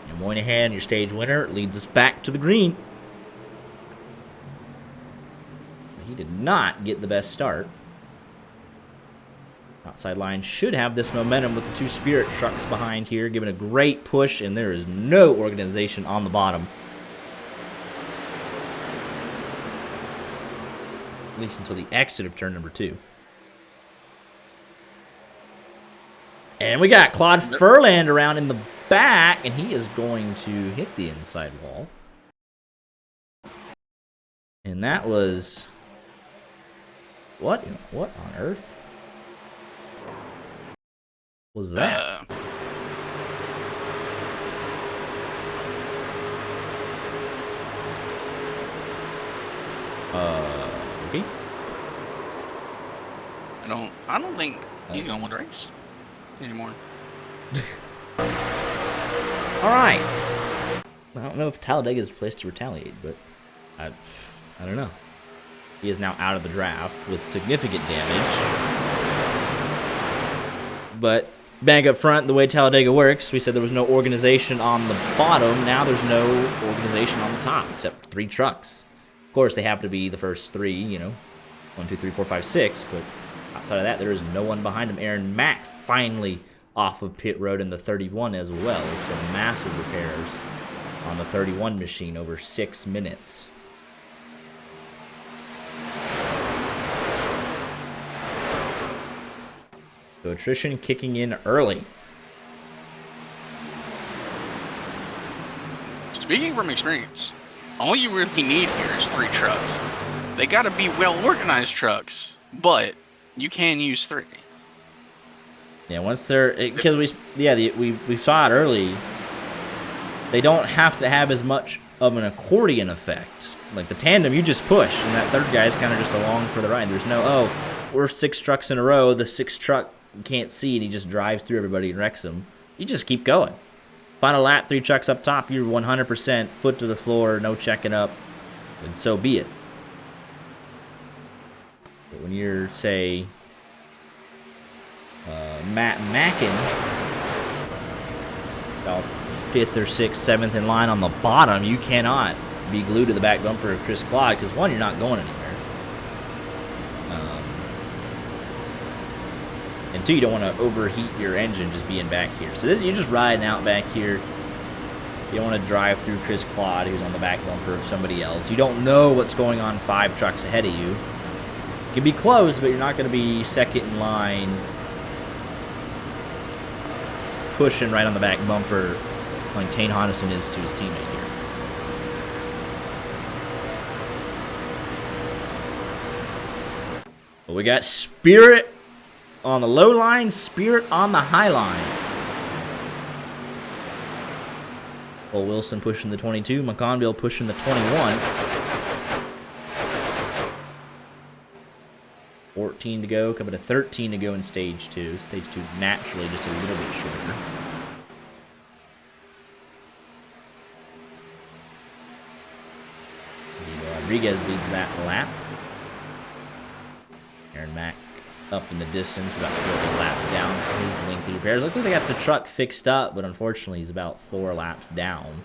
A: And Moynihan, your stage winner, leads us back to the green. He did not get the best start. Outside line should have this momentum with the 2 Spirit trucks behind here, giving a great push, and there is no organization on the bottom. At least until the exit of turn number 2. And we got Claude Furlan around in the back, and he is going to hit the inside wall. And that was... What on earth was that? Okay.
B: I don't think he's going to win the race anymore.
A: All right. I don't know if Talladega is a place to retaliate, but I don't know. He is now out of the draft with significant damage. But back up front, the way Talladega works, we said there was no organization on the bottom. Now there's no organization on the top except 3 trucks. Of course, they happen to be the first 3, you know, 1, 2, 3, 4, 5, 6. But outside of that, there is no one behind him. Aaron Mack finally off of pit road in the 31 as well. So massive repairs on the 31 machine over 6 minutes. So attrition kicking in early.
B: Speaking from experience, all you really need here is 3 trucks. They got to be well-organized trucks, but you can use 3.
A: Yeah, once they're... Because we saw it early. They don't have to have as much of an accordion effect. Like the tandem, you just push, and that third guy's kind of just along for the ride. There's no, we're 6 trucks in a row. The 6th truck you can't see, and he just drives through everybody and wrecks them. You just keep going. Final lap, 3 trucks up top. You're 100% foot to the floor, no checking up, and so be it. But when you're, say, Matt Mackin, about 5th or 6th, 7th in line on the bottom, you cannot be glued to the back bumper of Chris Claude because, one, you're not going anywhere. And 2, you don't want to overheat your engine just being back here. So you're just riding out back here. You don't want to drive through Chris Claude, who's on the back bumper of somebody else. You don't know what's going on 5 trucks ahead of you. You can be close, but you're not going to be second in line pushing right on the back bumper like Tane Hodgson is to his teammate here. But we got Spirit on the low line, Spirit on the high line. Cole Wilson pushing the 22, McConville pushing the 21. 14 to go, coming to 13 to go in Stage 2. Stage 2 naturally just a little bit shorter. Rodriguez leads that lap. Aaron Mack up in the distance, about to go a lap down for his lengthy repairs. Looks like they got the truck fixed up, but unfortunately he's about 4 laps down.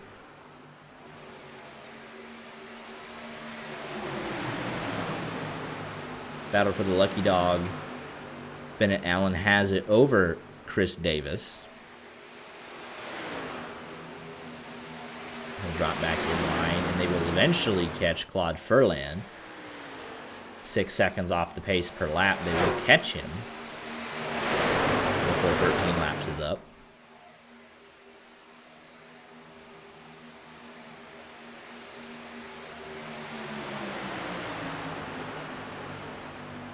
A: Battle for the lucky dog. Bennett Allen has it over Chris Davis. He'll drop back in line, and they will eventually catch Claude Furlan. 6 seconds off the pace per lap, they will catch him before 13 laps is up.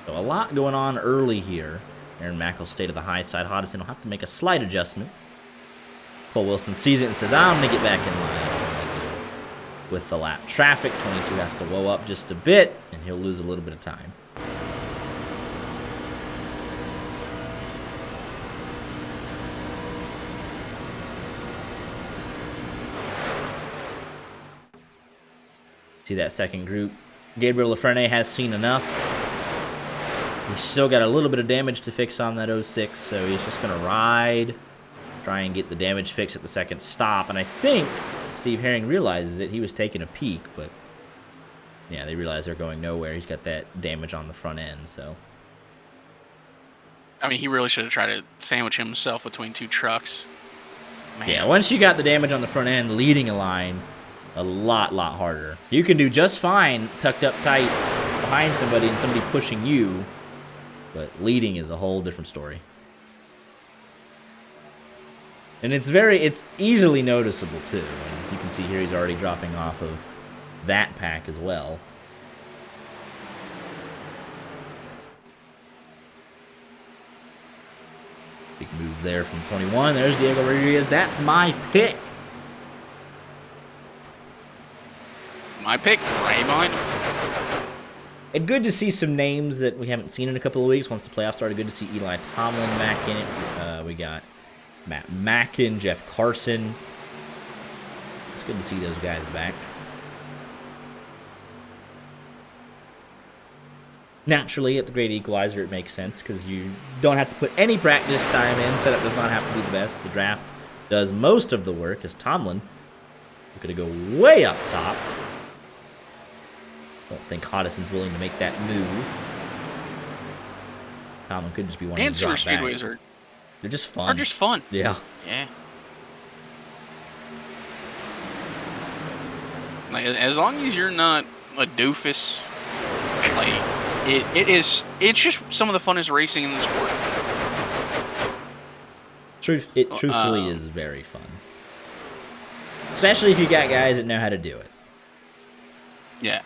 A: So a lot going on early here. Aaron Mack will stay to the high side. Hodgson will have to make a slight adjustment. Cole Wilson sees it and says, I'm going to get back in line. With the lap traffic, 22 has to woe up just a bit, and he'll lose a little bit of time. See that second group? Gabriel Lafrene has seen enough. He's still got a little bit of damage to fix on that 06, so he's just going to ride, try and get the damage fixed at the second stop. And I think Steve Herring realizes it. He was taking a peek, but yeah, they realize they're going nowhere. He's got that damage on the front end, so.
B: I mean, he really should have tried to sandwich himself between 2 trucks. Man.
A: Yeah, once you got the damage on the front end, leading a line, a lot harder. You can do just fine tucked up tight behind somebody and somebody pushing you, but leading is a whole different story. And it's easily noticeable, too. And you can see here he's already dropping off of that pack as well. Big move there from 21. There's Diego Rodriguez. That's my pick.
B: My pick, Raymond.
A: And good to see some names that we haven't seen in a couple of weeks. Once the playoffs started, good to see Eli Tomlin back in it. We got Matt Mackin, Jeff Carson. It's good to see those guys back. Naturally, at the Great Equalizer, it makes sense because you don't have to put any practice time in. Setup does not have to be the best. The draft does most of the work as Tomlin. We're going to go way up top. Don't think Hodgson's willing to make that move. Tomlin could just be one of the drop back.
B: And super speedways
A: they're just fun.
B: Are just fun.
A: Yeah.
B: Yeah. Like, as long as you're not a doofus, like it's just some of the funnest racing in the sport.
A: Truthfully is very fun. Especially if you got guys that know how to do it.
B: Yeah.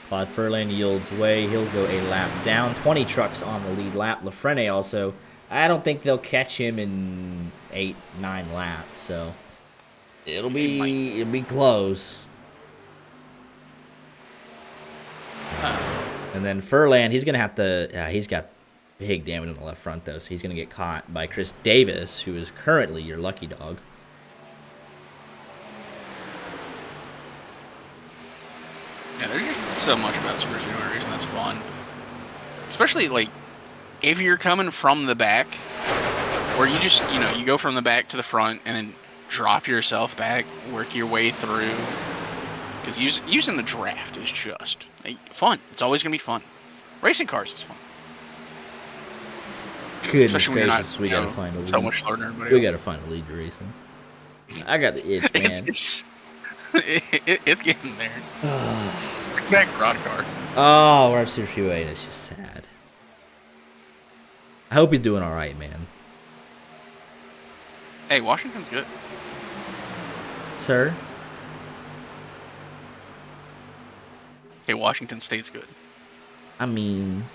A: Claude Furlan yields way. He'll go a lap down. 20 trucks on the lead lap. Lafrene also. I don't think they'll catch him in 8, 9 laps. So it'll be close. And then Furlan, he's going to have to... he's got big damage on the left front, though, so he's going to get caught by Chris Davis, who is currently your lucky dog.
B: Yeah, there's just so much about Super Speedway racing that's fun. Especially, like, if you're coming from the back, or you just, you go from the back to the front and then drop yourself back, work your way through. Because using the draft is just fun. It's always going to be fun. Racing cars is fun.
A: Goodness gracious, we gotta find a lead.
B: So much slower than everybody
A: We
B: else.
A: gotta find a lead to racing. I got the itch, man.
B: It's getting there. Bring back Rod Car.
A: Oh, we're up Super Freeway, and it's just sad. I hope he's doing all right, man.
B: Hey, Washington's good.
A: Sir?
B: Hey, Washington State's good.
A: I mean,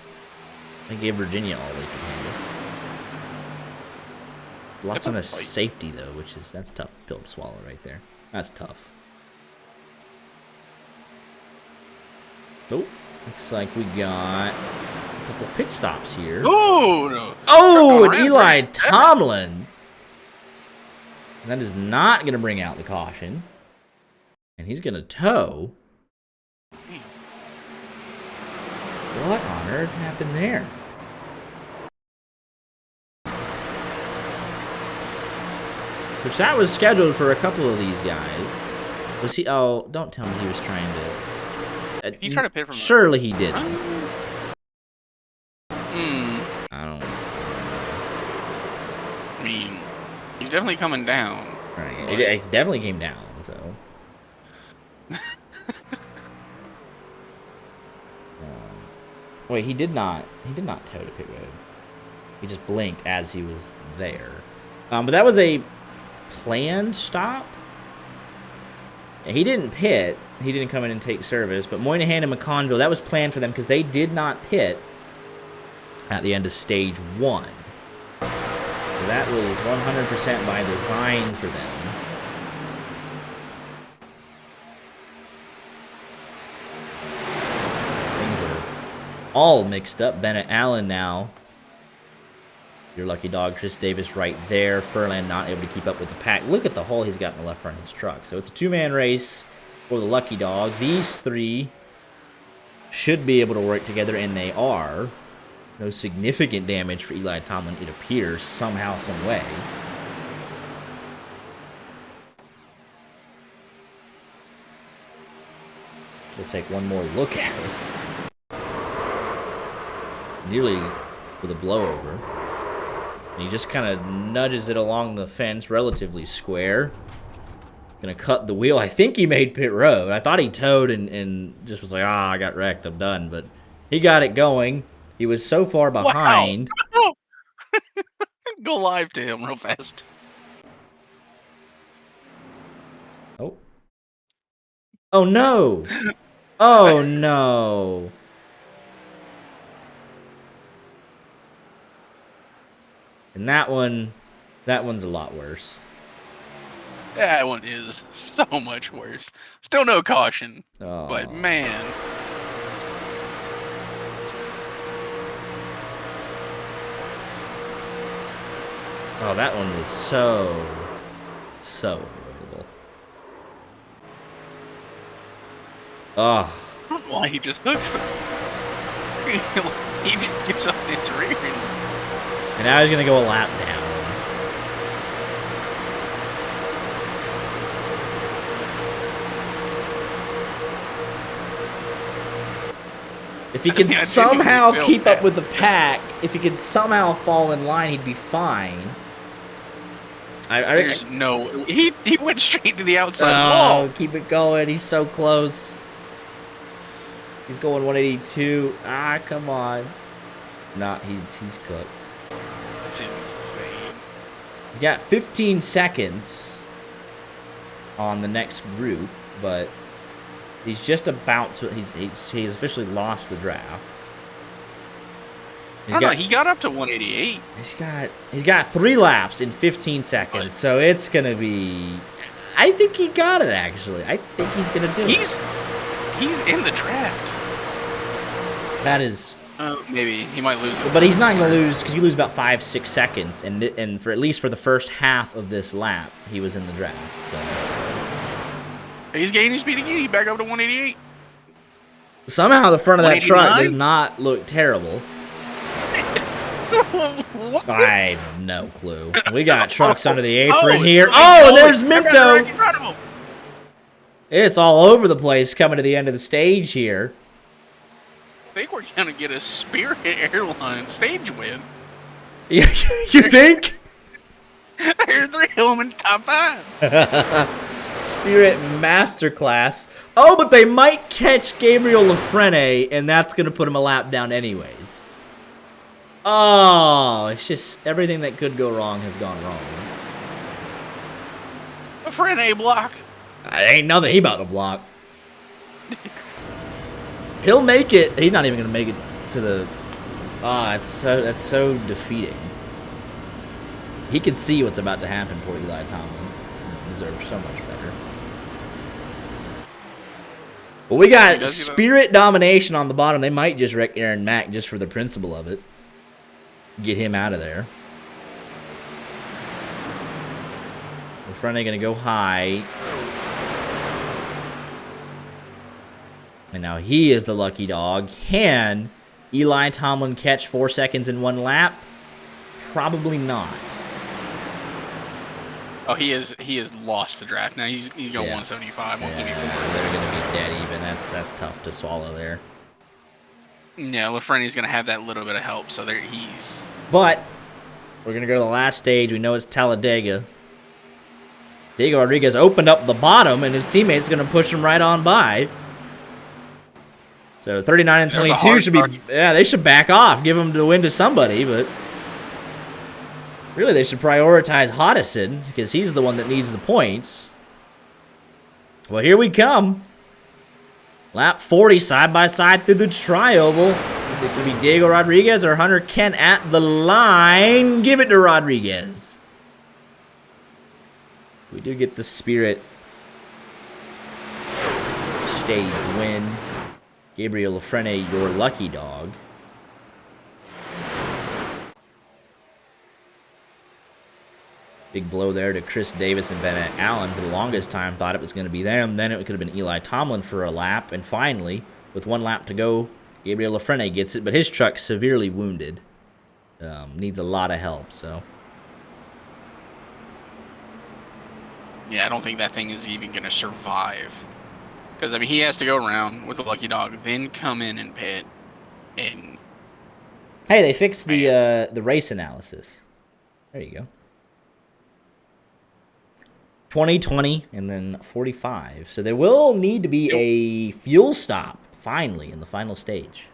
A: they gave Virginia all they could handle. Lost on a safety, though, that's tough pill to swallow right there. That's tough. Oh, looks like we got a couple of pit stops here.
B: Oh, no.
A: Oh, and Eli Tomlin. And that is not going to bring out the caution. And he's going to tow. What on earth happened there? Which that was scheduled for a couple of these guys. Was he? Oh, don't tell me he was trying to.
B: He tried to pit from.
A: Surely he didn't. I don't.
B: I mean, he's definitely coming down.
A: Right. It definitely came down. So. Wait, he did not tow to pit road. He just blinked as he was there. But that was a planned stop. He didn't pit. He didn't come in and take service. But Moynihan and McConville, that was planned for them because they did not pit at the end of stage 1. So that was 100% by design for them. All mixed up. Bennett Allen now. Your lucky dog, Chris Davis, right there. Furlan not able to keep up with the pack. Look at the hole he's got in the left front of his truck. So it's a two-man race for the lucky dog. These three should be able to work together, and they are. No significant damage for Eli Tomlin, it appears, somehow, some way. We'll take one more look at it. Nearly with a blowover. And he just kind of nudges it along the fence, relatively square. Gonna cut the wheel. I think he made pit road. I thought he towed and just was like, I got wrecked, I'm done. But he got it going. He was so far behind.
B: Wow. Go live to him real fast.
A: Oh. Oh, no. Oh, no. And that one's a lot worse.
B: That one is so much worse. Still no caution.
A: Oh.
B: But man.
A: Oh, that one was so avoidable. Oh.
B: I don't know why he just hooks him. He just gets on his rear.
A: And now he's going to go a lap down. If he could somehow keep up with the pack, if he could somehow fall in line, he'd be fine.
B: There's no... He went straight to the outside wall.
A: Keep it going. He's so close. He's going 182. Come on. Nah, he's cooked.
B: That's insane.
A: He's got 15 seconds on the next group, but he's just about to. He's officially lost the draft.
B: He got up to 188.
A: He's got 3 laps in 15 seconds, so it's gonna be. I think he got it actually. I think he's gonna do it.
B: He's in the draft.
A: That is...
B: maybe. He might lose it.
A: But he's not going to lose, because you lose about 5-6 seconds, and for at least for the first half of this lap, he was in the draft, so...
B: He's gaining speed again. He's back up to 188.
A: Somehow the front of that truck
B: 189?
A: does not look terrible. I have no clue. We got trucks under the apron here. Oh, and there's Minto! It's all over the place coming to the end of the stage here.
B: I think we're going to get a Spirit Airlines stage win.
A: You think?
B: Here's the Hillman top 5.
A: Spirit Masterclass. Oh, but they might catch Gabriel Lafrene, and that's going to put him a lap down anyways. Oh, it's just everything that could go wrong has gone wrong.
B: Lafrene block.
A: Ain't nothing he about to block. He'll make it. He's not even going to make it to the... that's so defeating. He can see what's about to happen for Eli Tomlin. He deserves so much better. Well, we got Spirit domination on the bottom. They might just wreck Aaron Mack just for the principle of it. Get him out of there. The front end going to go high. And now he is the lucky dog. Can Eli Tomlin catch 4 seconds in one lap? Probably not.
B: Oh, he has lost the draft. Now he's going 175, 174.
A: They're going to be dead even. That's tough to swallow there.
B: Yeah, Lafrene's going to have that little bit of help, so there he's...
A: But we're going to go to the last stage. We know it's Talladega. Diego Rodriguez opened up the bottom, and his teammate's going to push him right on by. So 39 and 22 should be... Yeah, they should back off. Give them the win to somebody, but... Really, they should prioritize Hoddison, because he's the one that needs the points. Well, here we come. Lap 40, side-by-side through the tri-oval. Is it going to be Diego Rodriguez or Hunter Kent at the line? Give it to Rodriguez. We do get the Spirit stage win. Gabriel Lafrene, your lucky dog. Big blow there to Chris Davis and Bennett Allen. For the longest time, thought it was going to be them. Then it could have been Eli Tomlin for a lap. And finally, with 1 lap to go, Gabriel Lafrene gets it. But his truck's severely wounded. Needs a lot of help, so...
B: Yeah, I don't think that thing is even going to survive. Because, I mean, he has to go around with a lucky dog, then come in and pit. And...
A: Hey, they fixed the race analysis. There you go. 20, 20, and then 45. So there will need to be a fuel stop, finally, in the final stage.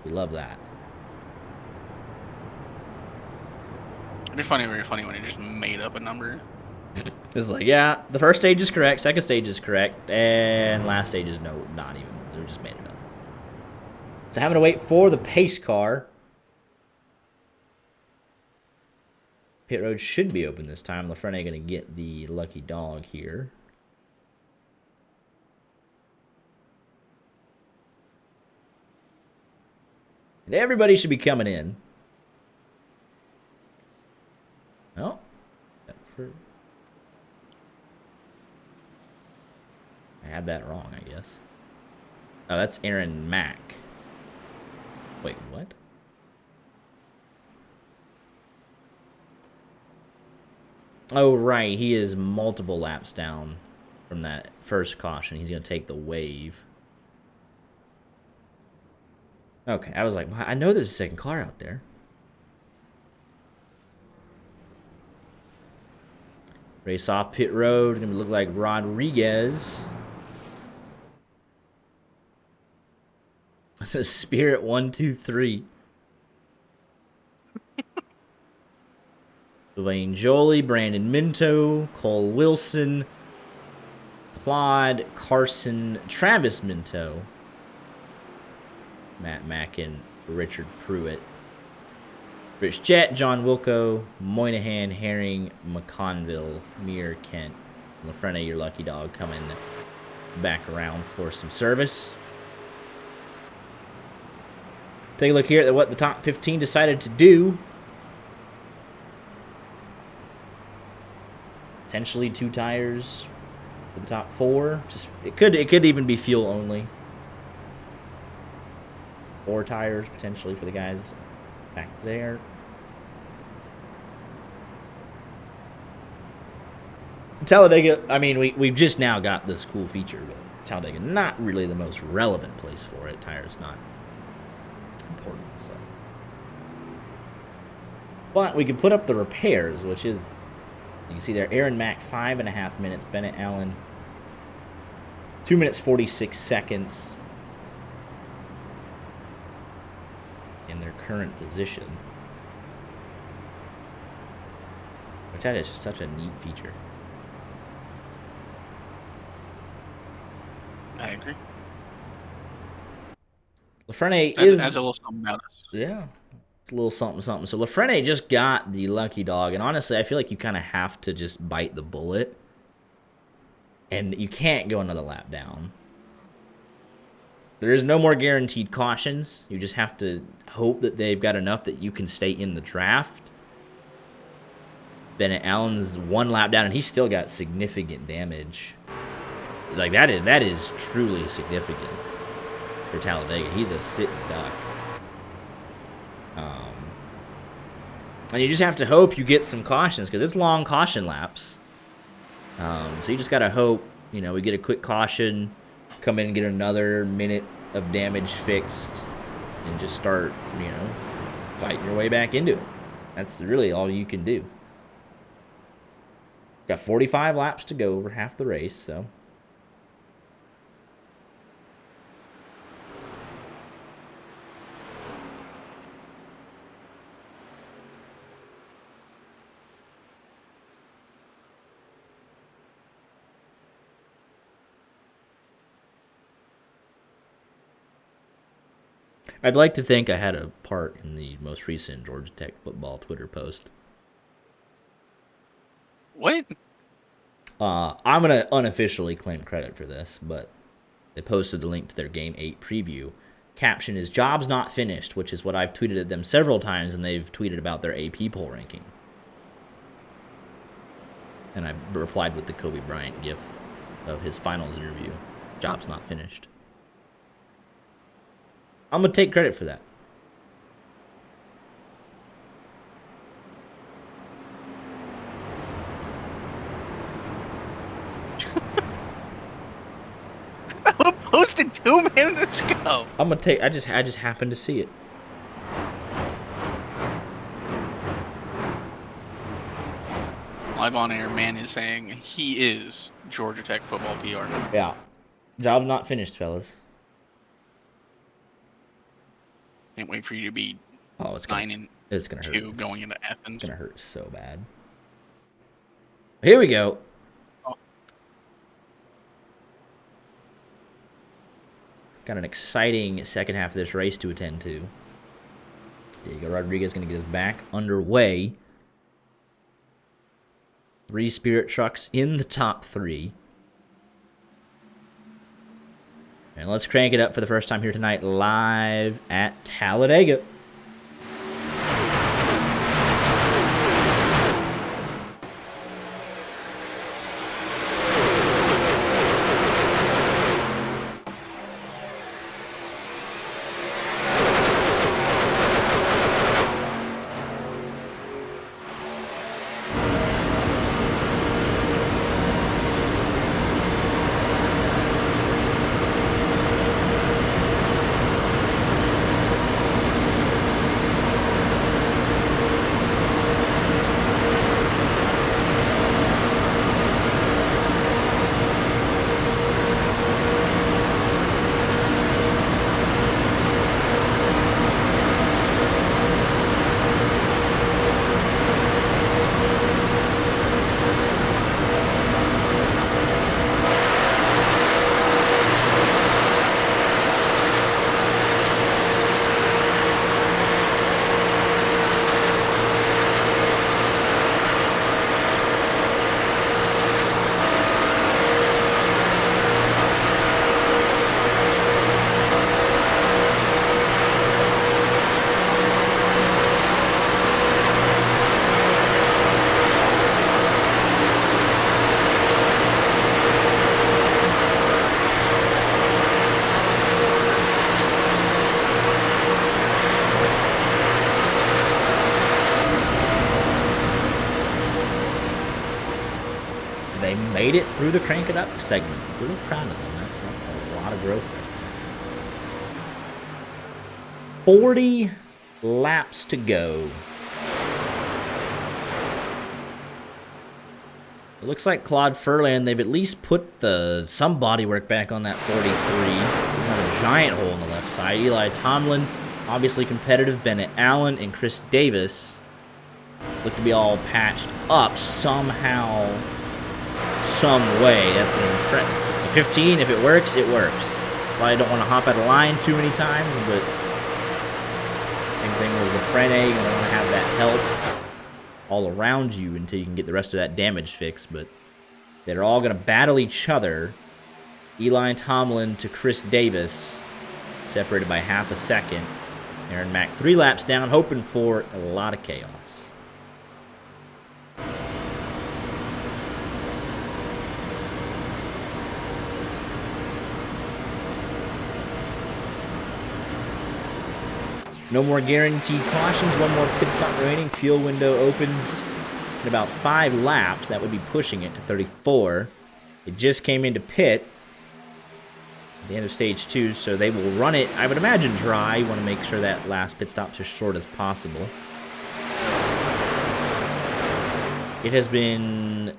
A: We love that.
B: It'd be funny when he just made up a number.
A: It's like, yeah, the first stage is correct, second stage is correct, and last stage is not even. They just made it up. So having to wait for the pace car. Pit road should be open this time. Lafrene going to get the lucky dog here. And everybody should be coming in. Oh. I had that wrong, I guess. Oh, that's Aaron Mack. Wait, what? Oh, right. He is multiple laps down from that first caution. He's going to take the wave. Okay, I was like, I know there's a second car out there. Race off pit road. Going to look like Rodriguez. This is Spirit 1, 2, 3. Dwayne Jolie, Brandon Minto, Cole Wilson, Claude Carson, Travis Minto, Matt Mackin, Richard Pruitt, Rich Jett, John Wilco, Moynihan, Herring, McConville, Mir, Kent, Lafrene, your lucky dog, coming back around for some service. Take a look here at what the top 15 decided to do. Potentially 2 tires for the top 4. Just it could even be fuel only. 4 tires potentially for the guys back there. Talladega, I mean, we've just now got this cool feature, but Talladega, not really the most relevant place for it. Tires not important, so. But we can put up the repairs, which is, you can see there, Aaron Mack, 5.5 minutes. Bennett Allen, 2 minutes, 46 seconds in their current position. Which that is just such a neat feature.
B: I agree.
A: Lafreniere
B: Adds a little something about us.
A: Yeah. It's a little something, something. So Lafreniere just got the lucky dog. And honestly, I feel like you kind of have to just bite the bullet. And you can't go another lap down. There is no more guaranteed cautions. You just have to hope that they've got enough that you can stay in the draft. Bennett Allen's 1 lap down, and he's still got significant damage. Like, that is truly significant for Talladega. He's a sitting duck. And you just have to hope you get some cautions, because it's long caution laps. So you just got to hope, we get a quick caution, come in and get another minute of damage fixed, and just start, fighting your way back into it. That's really all you can do. Got 45 laps to go, over half the race, so... I'd like to think I had a part in the most recent Georgia Tech football Twitter post.
B: What?
A: I'm going to unofficially claim credit for this, but they posted the link to their Game 8 preview. Caption is, "Jobs not finished," which is what I've tweeted at them several times, and they've tweeted about their AP poll ranking. And I replied with the Kobe Bryant gif of his finals interview. Jobs not finished. I'm going to take credit for that.
B: I posted 2 minutes ago.
A: I'm going to take, I just happened to see it.
B: Live on air, man is saying he is Georgia Tech football PR.
A: Yeah. Job's not finished, fellas.
B: Can't wait for you to be
A: It's gonna hurt.
B: going into Athens.
A: It's gonna hurt so bad. Here we go.
B: Oh.
A: Got an exciting second half of this race to attend to. Diego Rodriguez gonna get us back underway. 3 Spirit trucks in the top 3. And let's crank it up for the first time here tonight, live at Talladega. made it through the Crank It Up segment. Really proud of them. That's a lot of growth right there. 40 laps to go. It looks like Claude Furlan, they've at least put some bodywork back on that 43. He's got a giant hole in the left side. Eli Tomlin, obviously competitive. Bennett Allen and Chris Davis look to be all patched up somehow, some way. That's an impressive. The 15, if it works, it works. Probably don't want to hop out of line too many times, but same thing with the Frene. You don't want to have that help all around you until you can get the rest of that damage fixed, but they're all going to battle each other. Eli Tomlin to Chris Davis, separated by half a second. Aaron Mack 3 laps down, hoping for a lot of chaos. No more guaranteed cautions. One more pit stop remaining. Fuel window opens in about 5 laps. That would be pushing it to 34. It just came into pit at the end of stage 2, so they will run it, I would imagine, dry. You want to make sure that last pit stop's as short as possible. It has been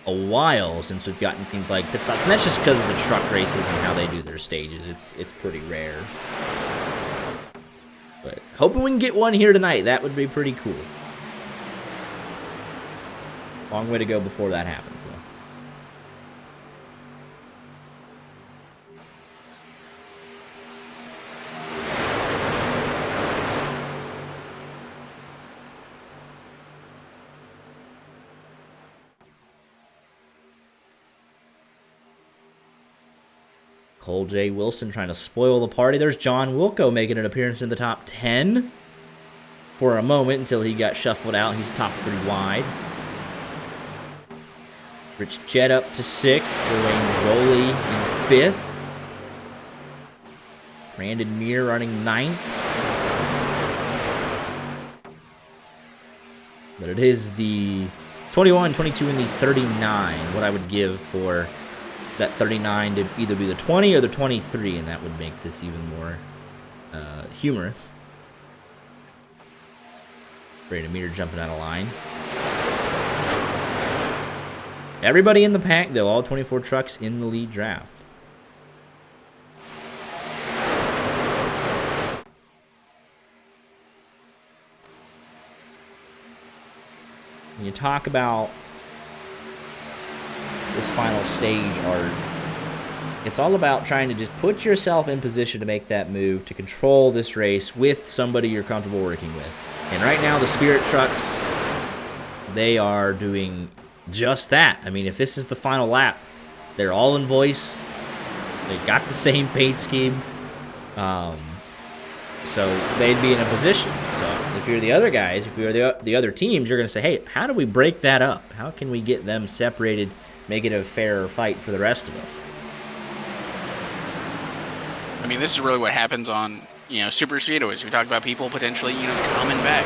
A: a while since we've gotten things like pit stops, and that's just because of the truck races and how they do their stages. It's pretty rare. But hoping we can get one here tonight. That would be pretty cool. Long way to go before that happens, though. Cole J. Wilson trying to spoil the party. There's John Wilco making an appearance in the top 10 for a moment until he got shuffled out. He's top 3 wide. Rich Jett up to 6th. Elaine Jolie in 5th. Brandon Muir running 9th. But it is the 21, 22, and the 39. What I would give for that 39 to either be the 20 or the 23, and that would make this even more humorous. Brandon Meter jumping out of line. Everybody in the pack, though, all 24 trucks in the lead draft. When you talk about this final stage, Art, it's all about trying to just put yourself in position to make that move, to control this race with somebody you're comfortable working with. And right now, the Spirit trucks, they are doing just that. I mean, if this is the final lap, they're all in voice. They got the same paint scheme. So they'd be in a position. So if you're the other guys, if you're the other teams, you're going to say, hey, how do we break that up? How can we get them separated, make it a fairer fight for the rest of us?
B: I mean, this is really what happens on, super speedways. We talk about people potentially, coming back.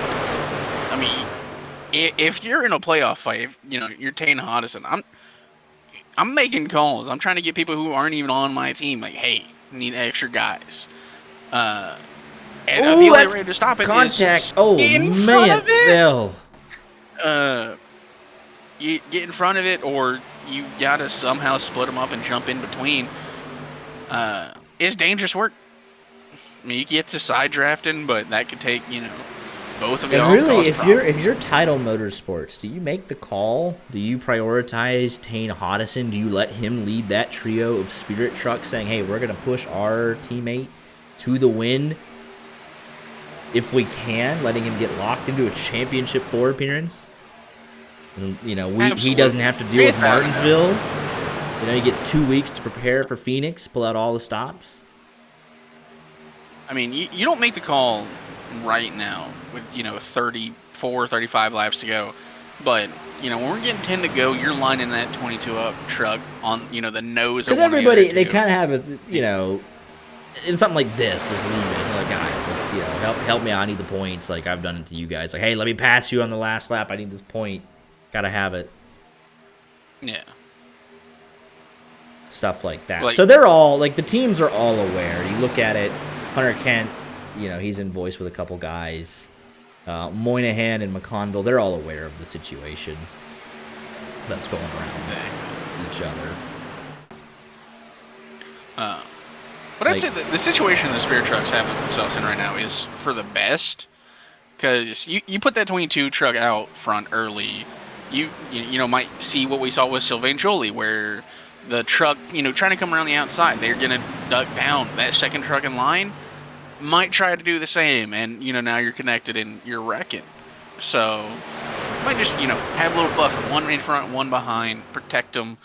B: I mean, if you're in a playoff fight, if, you're Tane Hodison, I'm making calls. I'm trying to get people who aren't even on my team, like, hey, need extra guys. And the only way to stop it
A: contact.
B: is in front of it.
A: Bill.
B: You get in front of it, or you gotta somehow split them up and jump in between. It's dangerous work. I mean, you get to side drafting, but that could take both of y'all.
A: And really, if you're Title Motorsports, do you make the call? Do you prioritize Tane Hodison? Do you let him lead that trio of Spirit trucks, saying, "Hey, we're gonna push our teammate to the win if we can," letting him get locked into a championship 4 appearance? And, he doesn't have to deal with Martinsville. He gets 2 weeks to prepare for Phoenix, pull out all the stops.
B: I mean, you don't make the call right now with 34, 35 laps to go, but when we're getting 10 to go, you're lining that 22 up truck on the nose.
A: Because everybody, they kind of have a in something like this, just leave it. Like, guys, let's help me out. I need the points. Like I've done it to you guys. Like, hey, let me pass you on the last lap. I need this point. Gotta have it.
B: Yeah.
A: stuff like that.
B: Like-
A: So they're all, like, the teams are all aware. You look at it, Hunter Kent, you know, he's in voice with a couple guys. Moynihan and McConville, they're all aware of the situation that's going around each other.
B: But I'd say that the situation the Spirit trucks have themselves in right now is for the best, because you put that 22 truck out front early, you might see what we saw with Sylvain Joly, where the truck, trying to come around the outside, they're gonna duck down. That second truck in line might try to do the same, and now you're connected and you're wrecking. So might just have a little buffer, one in front, one behind, protect them,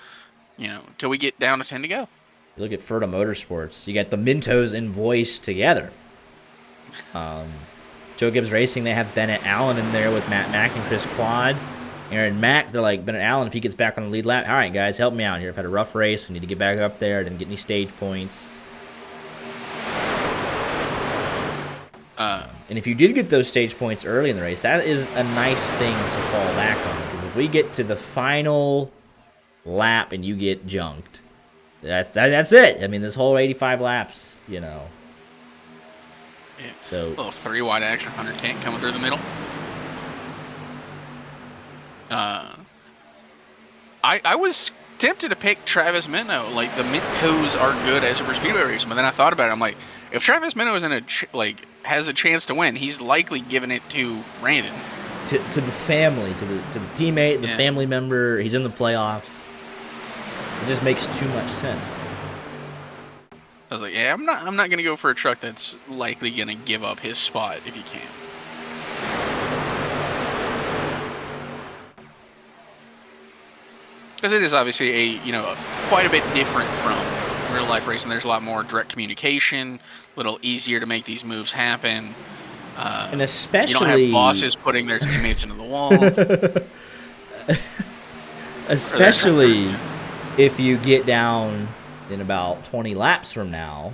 B: till we get down to 10 to go.
A: You look at Ferta Motorsports, you got the Mintos and Voice together. Joe Gibbs Racing, they have Bennett Allen in there with Matt Mack and Chris Quad. Aaron Mack, they're like, Bennett Allen, if he gets back on the lead lap, all right, guys, help me out here. I've had a rough race. We need to get back up there. Didn't get any stage points. And if you did get those stage points early in the race, that is a nice thing to fall back on. Because if we get to the final lap and you get junked, that's it. I mean, this whole 85 laps,
B: Yeah.
A: So
B: A little 3 wide action, Hunter Kent coming through the middle. I was tempted to pick Travis Minnow. Like, the Mintos are good as Super Speedway race, but then I thought about it. I'm like, if Travis Minnow is has a chance to win, he's likely giving it to Brandon.
A: To the family, to the teammate, the family member. He's in the playoffs. It just makes too much sense.
B: I was like, yeah, I'm not gonna go for a truck that's likely gonna give up his spot if he can. Because it is obviously quite a bit different from real life racing. There's a lot more direct communication, a little easier to make these moves happen.
A: And especially,
B: you don't have bosses putting their teammates into the wall.
A: Especially if you get down in about 20 laps from now,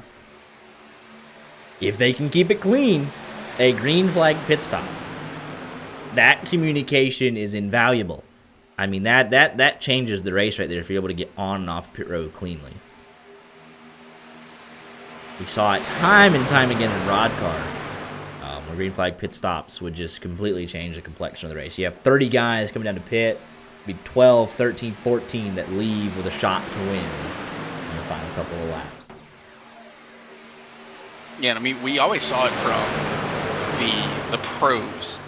A: if they can keep it clean, a green flag pit stop. That communication is invaluable. I mean, that changes the race right there if you're able to get on and off pit road cleanly. We saw it time and time again in Rod Car, where green flag pit stops would just completely change the complexion of the race. You have 30 guys coming down to pit, be 12, 13, 14 that leave with a shot to win in the final couple of laps.
B: Yeah, I mean, we always saw it from the pros.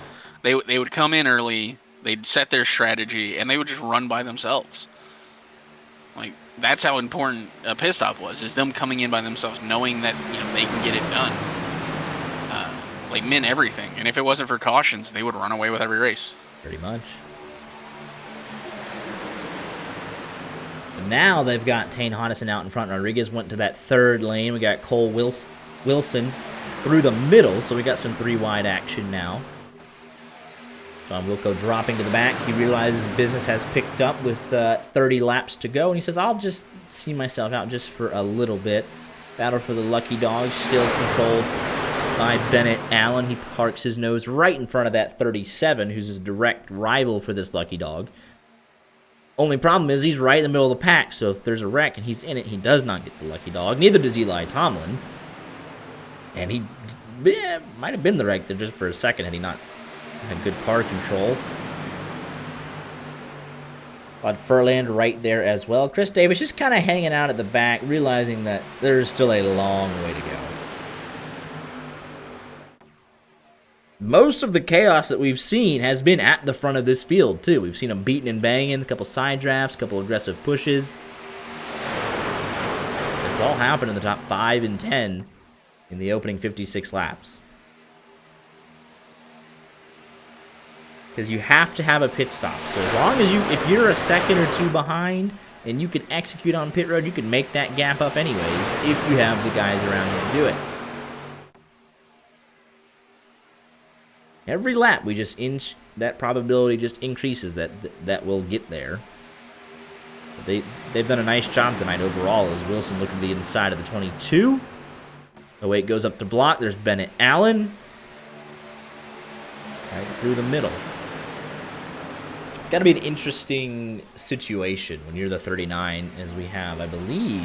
B: They would come in early, they'd set their strategy, and they would just run by themselves. Like, that's how important a pit stop was, is them coming in by themselves, knowing that they can get it done. Meant everything. And if it wasn't for cautions, they would run away with every race.
A: Pretty much. But now they've got Tane Hodison out in front. Rodriguez went to that third lane. We got Cole Wilson through the middle, so we got some 3-wide action now. John Wilco dropping to the back. He realizes business has picked up with 30 laps to go, and he says, I'll just see myself out just for a little bit. Battle for the Lucky Dog, still controlled by Bennett Allen. He parks his nose right in front of that 37, who's his direct rival for this Lucky Dog. Only problem is he's right in the middle of the pack, so if there's a wreck and he's in it, he does not get the Lucky Dog. Neither does Eli Tomlin. And he might have been the wreck there just for a second had he not had good car control. Rod Furland right there as well. Chris Davis just kind of hanging out at the back, realizing that there's still a long way to go. Most of the chaos that we've seen has been at the front of this field, too. We've seen them beating and banging, a couple side drafts, a couple aggressive pushes. It's all happened in the top 5 and 10 in the opening 56 laps. Because you have to have a pit stop. So as long as if you're a second or two behind and you can execute on pit road, you can make that gap up anyways if you have the guys around you to do it. Every lap, we just that probability just increases that we'll get there. But they've done a nice job tonight overall. As Wilson looking to the inside of the 22. The way it goes up the block, there's Bennett Allen. Right through the middle. It's got to be an interesting situation when you're the 39, as we have, I believe.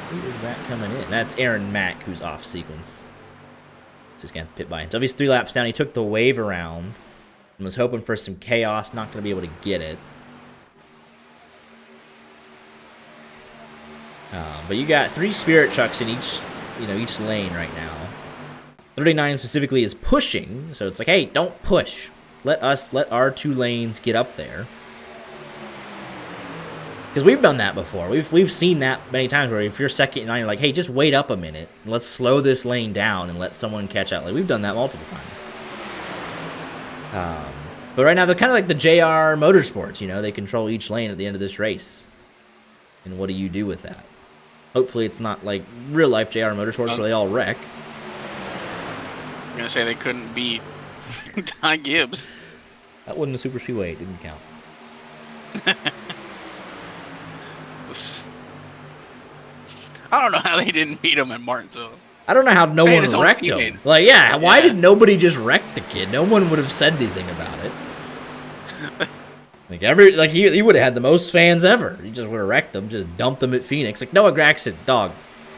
A: Who is that coming in? That's Aaron Mack, who's off sequence. So he's going to pit by him. So he's 3 laps down. He took the wave around and was hoping for some chaos. Not going to be able to get it. But you got 3 Spirit trucks in each lane right now. 39 specifically is pushing, so it's like, hey, don't push. Let our 2 lanes get up there. Because we've done that before. We've seen that many times where if you're second and 9, you're like, hey, just wait up a minute. Let's slow this lane down and let someone catch out. Like, we've done that multiple times. But right now, they're kind of like the JR Motorsports. They control each lane at the end of this race. And what do you do with that? Hopefully it's not like real-life JR Motorsports where they all wreck.
B: I'm going to say they couldn't beat Ty Gibbs.
A: That wasn't a super speedway. It didn't count.
B: I don't know how they didn't beat him in Martinsville.
A: I don't know how no one wrecked him. Like, why did nobody just wreck the kid? No one would have said anything about it. He would have had the most fans ever. He just would have wrecked them, just dumped them at Phoenix. Like, Noah Gragson, dog,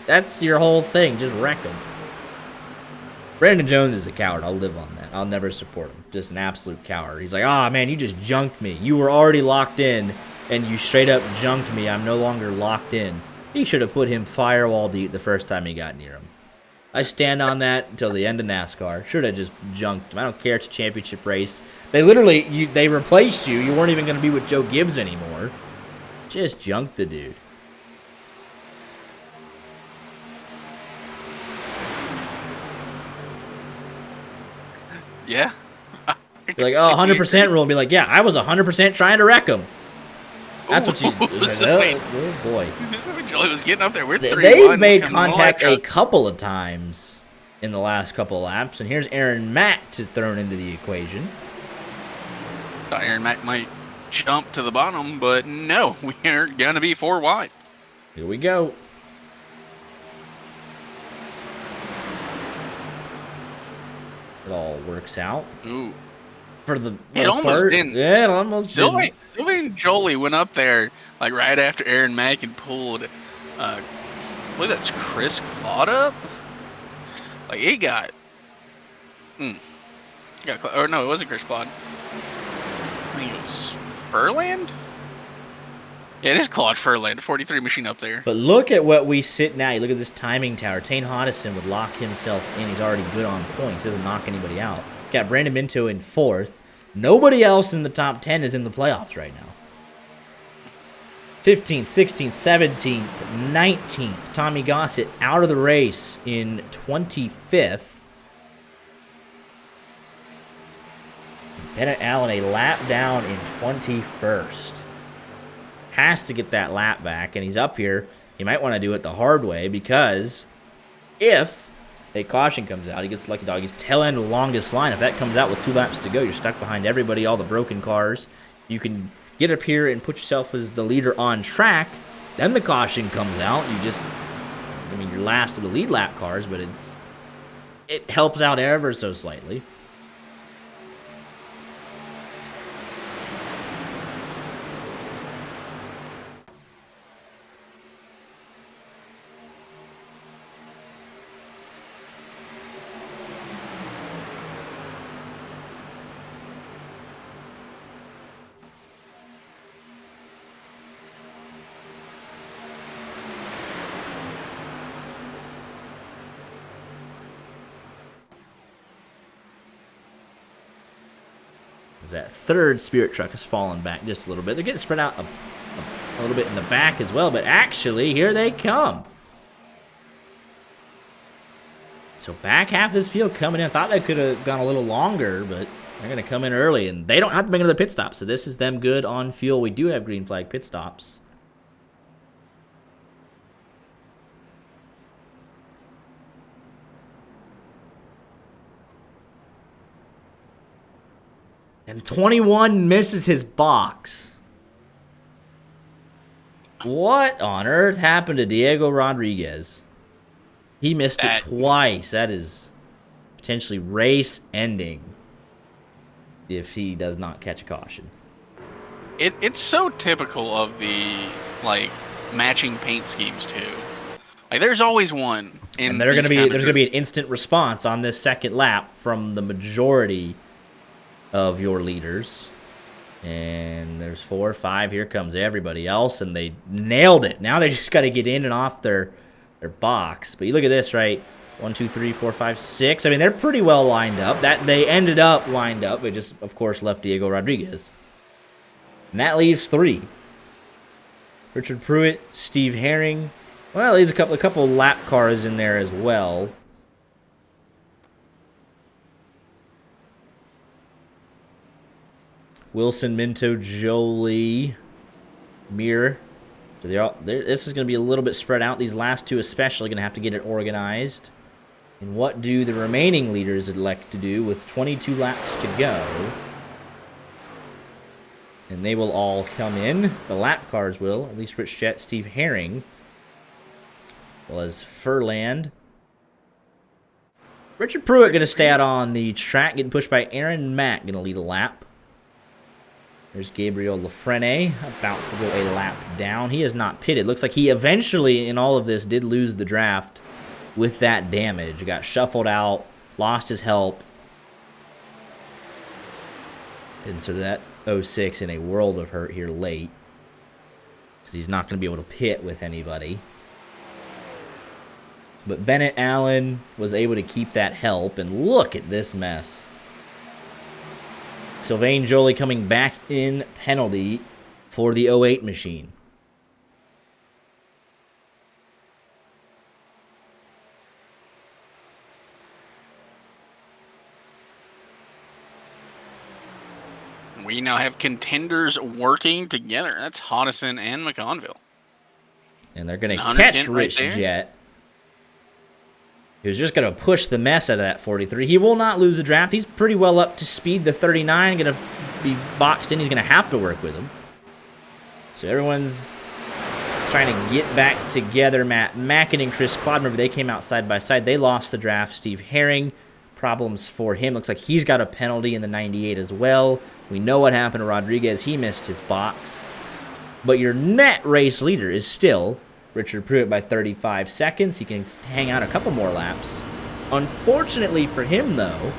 A: that's your whole thing. Just wreck him. Brandon Jones is a coward. I'll live on that. I'll never support him. Just an absolute coward. He's like, man, you just junked me. You were already locked in, and you straight up junked me. I'm no longer locked in. He should have put him firewall deep the first time he got near him. I stand on that until the end of NASCAR. Should have just junked him. I don't care. It's a championship race. They literally, they replaced you. You weren't even going to be with Joe Gibbs anymore. Just junked the dude.
B: Yeah.
A: You're like, 100% rule. And be like, yeah, I was 100% trying to wreck him. That's what you. Oh boy.
B: Joey was getting up there.
A: They've made contact a couple of times in the last couple of laps, and here's Aaron Mack thrown into the equation.
B: Thought Aaron Mack might jump to the bottom, but no, we are gonna be 4 wide.
A: Here we go. It all works out.
B: Ooh.
A: For the
B: it almost
A: part.
B: didn't.
A: Yeah, it almost didn't.
B: Sylvain and Jolie went up there like right after Aaron Mack had pulled. I believe that's Chris Claude up. Like it got. Or no, it wasn't Chris Claude. I think it was Furland. Yeah, it is Claude Furland, 43 machine up there.
A: But look at what we sit now. You look at this timing tower. Tane Hodison would lock himself in. He's already good on points. Doesn't knock anybody out. Got Brandon Minto in 4th. Nobody else in the top 10 is in the playoffs right now. 15th, 16th, 17th, 19th. Tommy Gossett out of the race in 25th. Bennett Allen a lap down in 21st. Has to get that lap back, and he's up here. He might want to do it the hard way because if a caution comes out, he gets the lucky dog. He's tail end of the longest line. If that comes out with 2 laps to go, you're stuck behind everybody, all the broken cars. You can get up here and put yourself as the leader on track. Then the caution comes out. You're last of the lead lap cars, but it helps out ever so slightly. That 3rd Spirit truck has fallen back just a little bit. They're getting spread out a little bit in the back as well, but actually, here they come. So back half of this field coming in. I thought they could have gone a little longer, but they're going to come in early, and they don't have to make another pit stop, so this is them good on fuel. We do have green flag pit stops. And 21 misses his box. What on earth happened to Diego Rodriguez? He missed it twice. That is potentially race ending. if he does not catch a caution.
B: It's so typical of the, like, matching paint schemes, too. Like, there's always one.
A: And there's gonna be an instant response on this second lap from the majority of your leaders. And there's 4 or 5. Here comes everybody else, and they nailed it. Now they just got to get in and off their box. But you look at this, right? 1, 2, 3, 4, 5, 6. I mean, they're pretty well lined up. That they ended up lined up. It just, of course, left Diego Rodriguez. And that leaves 3. Richard Pruitt, Steve Herring. Well, there's a couple lap cars in there as well. Wilson, Minto, Jolie, Mir. So this is going to be a little bit spread out. These last 2 especially going to have to get it organized. And what do the remaining leaders elect to do with 22 laps to go? And they will all come in. The lap cars will. At least Rich Jett, Steve Herring. Well as Furland. Richard Pruitt going to stay out on the track. Getting pushed by Aaron Mack. Going to lead a lap. There's Gabriel Lafrene, about to go a lap down. He is not pitted. Looks like he eventually, in all of this, did lose the draft with that damage. Got shuffled out, lost his help. And so that 06 in a world of hurt here late. Because he's not going to be able to pit with anybody. But Bennett Allen was able to keep that help. And look at this mess. Sylvain Joly coming back in penalty for the 08 machine.
B: We now have contenders working together. That's Hodison and McConville.
A: And they're going to catch Rich Jett. He was just going to push the mess out of that 43. He will not lose the draft. He's pretty well up to speed. The 39 going to be boxed in. He's going to have to work with him. So everyone's trying to get back together. Matt Mackin and Chris Claude, remember, they came out side by side. They lost the draft. Steve Herring, problems for him. Looks like he's got a penalty in the 98 as well. We know what happened to Rodriguez. He missed his box. But your net race leader is still Richard Pruitt by 35 seconds. He can hang out a couple more laps. Unfortunately for him, though,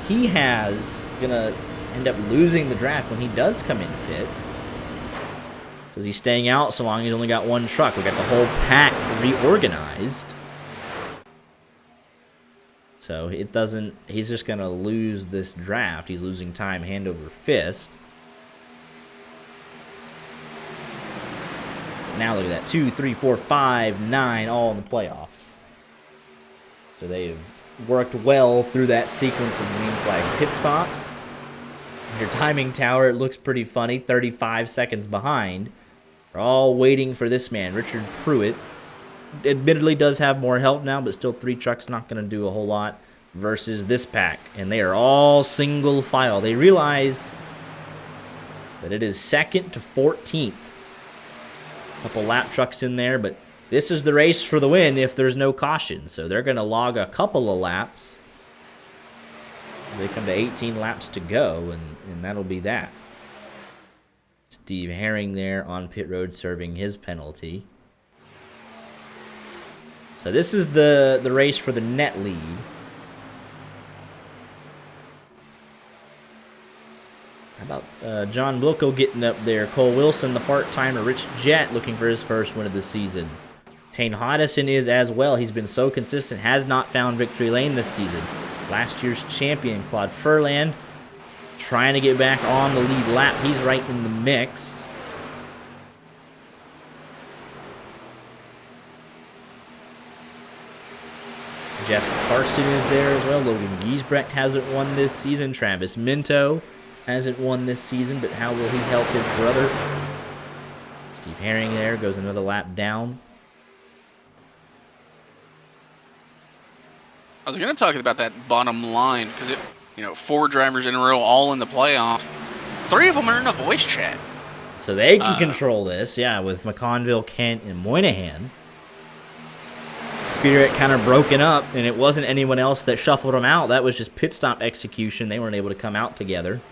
A: he has going to end up losing the draft when he does come into pit. Because he's staying out so long, he's only got 1 truck. We got the whole pack reorganized. So it doesn't, he's just going to lose this draft. He's losing time hand over fist. Now look at that. 2, 3, 4, 5, 9, all in the playoffs. So they've worked well through that sequence of green flag pit stops. Your timing tower, it looks pretty funny. 35 seconds behind. We're all waiting for this man, Richard Pruitt. Admittedly does have more help now, but still 3 trucks not going to do a whole lot versus this pack. And they are all single file. They realize that it is 2nd to 14th. Couple lap trucks in there, but this is the race for the win if there's no caution. So they're going to log a couple of laps as they come to 18 laps to go, and that'll be that. Steve Herring there on pit road serving his penalty. So this is the race for the net lead. How about John Wilco getting up there? Cole Wilson, the part-timer. Rich Jett looking for his first win of the season. Tane Hodison is as well. He's been so consistent. Has not found victory lane this season. Last year's champion, Claude Furland, trying to get back on the lead lap. He's right in the mix. Jeff Carson is there as well. Logan Giesbrecht hasn't won this season. Travis Minto hasn't won this season, but how will he help his brother? Steve Herring there goes another lap down.
B: I was going to talk about that bottom line because 4 drivers in a row, all in the playoffs. 3 of them are in a voice chat,
A: so they can control this. Yeah, with McConville, Kent, and Moynihan. spirit kind of broken up, and it wasn't anyone else that shuffled them out. That was just pit stop execution. They weren't able to come out together.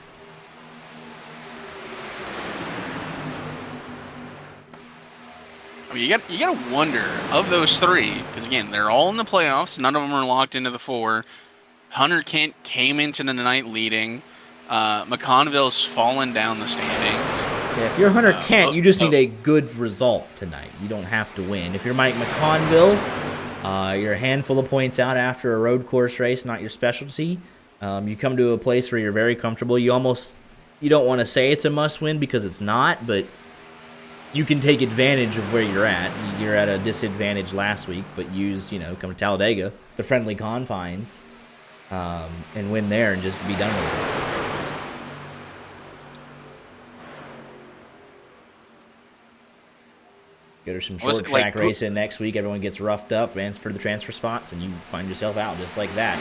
B: I mean, you gotta wonder, of those three, because again, they're all in the playoffs. None of them are locked into the 4. Hunter Kent came into the night leading. McConville's fallen down the standings.
A: Yeah, if you're Hunter Kent, you just need a good result tonight. You don't have to win. If you're Mike McConville, you're a handful of points out after a road course race, not your specialty. You come to a place where you're very comfortable. You don't want to say it's a must-win because it's not, but you can take advantage of where you're at. You're at a disadvantage last week, but come to Talladega, the friendly confines, and win there and just be done with it. Go to some short track racing next week. Everyone gets roughed up, for the transfer spots, and you find yourself out just like that.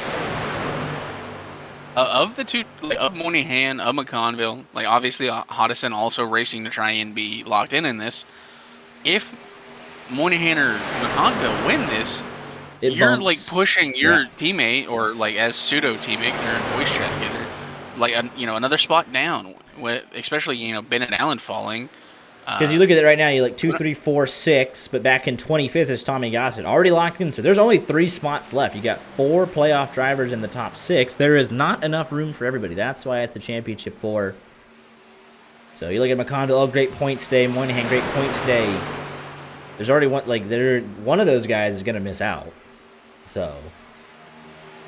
B: Of the two, of Moynihan, of McConville, obviously Hodgson also racing to try and be locked in this. If Moynihan or McConville win this, you're pushing your teammate, or as pseudo teammate, you're in voice chat together, another spot down. Especially Bennett Allen falling.
A: Because you look at it right now, you're 2, 3, 4, 6, but back in 25th is Tommy Gossett, already locked in. So there's only 3 spots left. You got 4 playoff drivers in the top 6. There is not enough room for everybody. That's why it's a championship 4. So you look at McConville, great points day. Moynihan, great points day. There's already one of those guys is going to miss out. So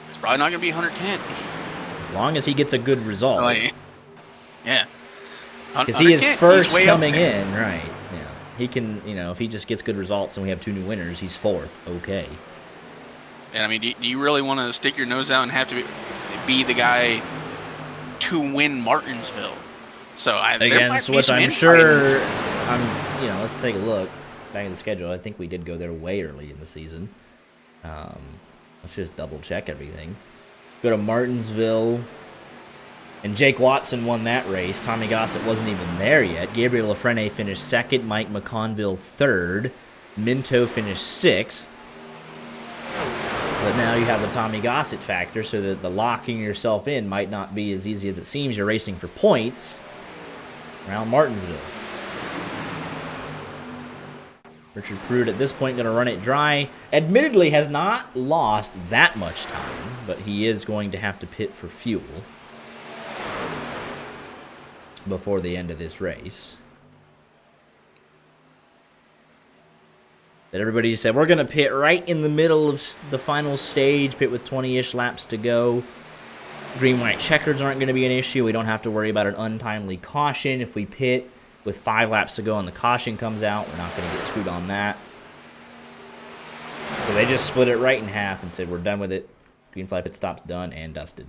B: it's probably not going to be Hunter Kent.
A: As long as he gets a good result.
B: Yeah.
A: Because he is first coming in, right? Yeah, he can. If he just gets good results and we have 2 new winners, he's 4th. Okay.
B: And I mean, do you really want to stick your nose out and have to be the guy to win Martinsville? So which I'm sure.
A: Let's take a look back at the schedule. I think we did go there way early in the season. Let's just double check everything. Go to Martinsville. And Jake Watson won that race. Tommy Gossett wasn't even there yet. Gabriel Lafrene finished 2nd. Mike McConville 3rd. Minto finished 6th. But now you have the Tommy Gossett factor, so that the locking yourself in might not be as easy as it seems. You're racing for points around Martinsville. Richard Pruitt at this point going to run it dry. Admittedly has not lost that much time, but he is going to have to pit for fuel before the end of this race. That everybody said, we're going to pit right in the middle of the final stage, pit with 20-ish laps to go. Green-white checkers aren't going to be an issue. We don't have to worry about an untimely caution. If we pit with 5 laps to go and the caution comes out, we're not going to get screwed on that. So they just split it right in half and said, we're done with it. Green flag pit stop's done and dusted.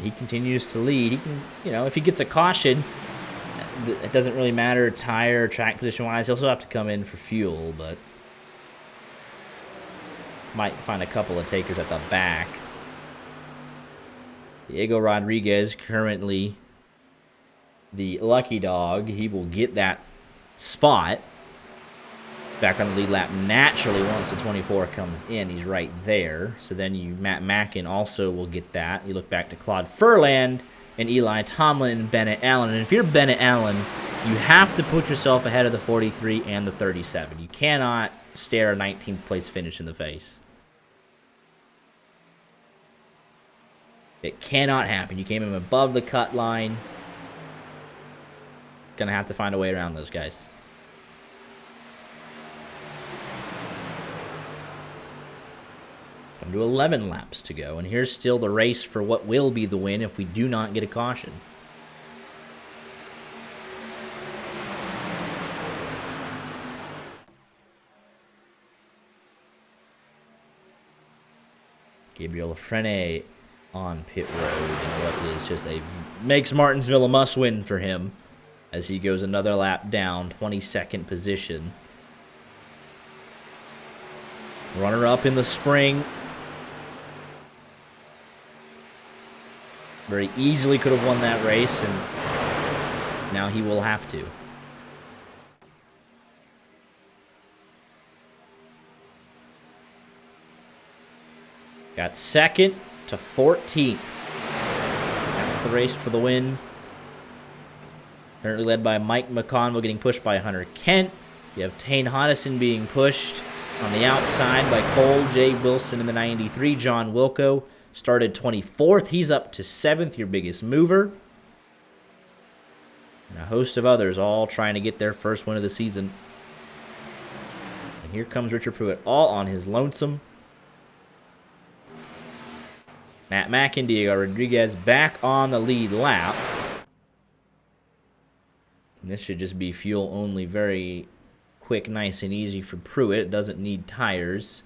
A: He continues to lead. He can, if he gets a caution, it doesn't really matter tire, track position-wise. He'll still have to come in for fuel, but might find a couple of takers at the back. Diego Rodriguez, currently the lucky dog. He will get that spot back on the lead lap naturally once the 24 comes in. He's right there. So then Matt Mackin also will get that. You look back to Claude Furland and Eli Tomlin and Bennett Allen. And if you're Bennett Allen, you have to put yourself ahead of the 43 and the 37. You cannot stare a 19th place finish in the face. It cannot happen. You came in above the cut line. Gonna have to find a way around those guys. Come to 11 laps to go, and here's still the race for what will be the win if we do not get a caution. Gabriel Lafrene on pit road in what is just makes Martinsville a must-win for him as he goes another lap down, 22nd position. Runner-up in the spring. very easily could have won that race, and now he will have to. Got second to 14th. That's the race for the win. Currently led by Mike McConville, getting pushed by Hunter Kent. You have Tane Hodison being pushed on the outside by Cole J. Wilson in the 93. John Wilco started 24th. He's up to 7th, your biggest mover. And a host of others all trying to get their first win of the season. And here comes Richard Pruitt, all on his lonesome. Matt Mack and Diego Rodriguez back on the lead lap. And this should just be fuel only, very quick, nice, and easy for Pruitt. It doesn't need tires.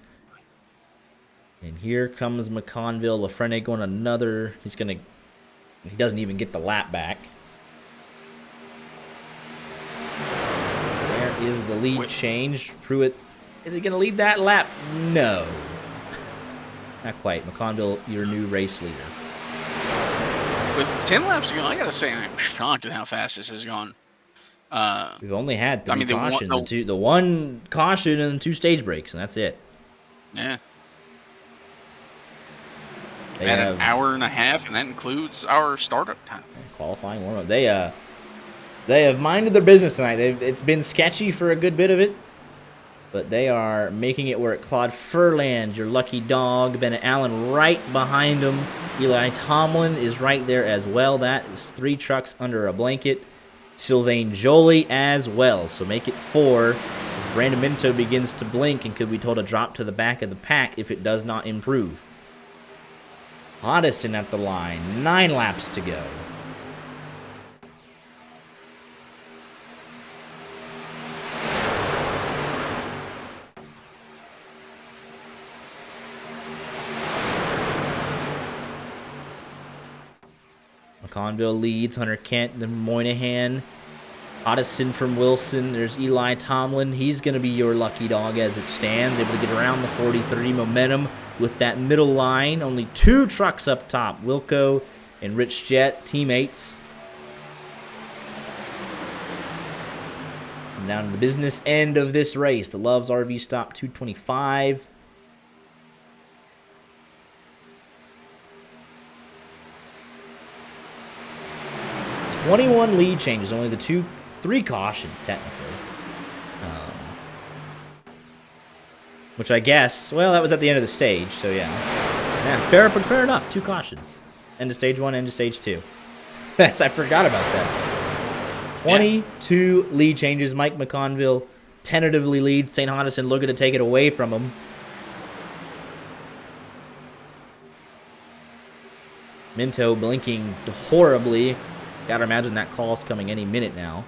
A: And here comes McConville. Lafreniere going another. He doesn't even get the lap back. There is the lead change. Pruitt, is he going to lead that lap? No. Not quite. McConville, your new race leader.
B: With 10 laps to go, I gotta say I'm shocked at how fast this has gone.
A: We've only had three cautions. The one caution and 2 stage breaks, and that's it.
B: Yeah. They had an hour and a half, and that includes our startup time.
A: Qualifying warm-up. They have minded their business tonight. It's been sketchy for a good bit of it, but they are making it work. Claude Furland, your lucky dog. Bennett Allen right behind him. Eli Tomlin is right there as well. That is 3 trucks under a blanket. Sylvain Joly as well. So make it 4 as Brandon Minto begins to blink and could be told to drop to the back of the pack if it does not improve. Hodison at the line. 9 laps to go. McConville leads. Hunter Kent, then Moynihan. Hodison from Wilson. There's Eli Tomlin. He's going to be your lucky dog as it stands. Able to get around the 43. Momentum with that middle line. Only 2 trucks up top. Wilco and Rich Jett, teammates. And down to the business end of this race. The Love's RV Stop 225. 21 lead changes, only the 3 cautions technically. Which I guess, well, that was at the end of the stage, so yeah. Yeah, fair enough. 2 cautions. End of stage 1, end of stage 2. I forgot about that. 22 lead changes. Mike McConville tentatively leads. St. Hodison looking to take it away from him. Minto blinking horribly. Gotta imagine that call's coming any minute now.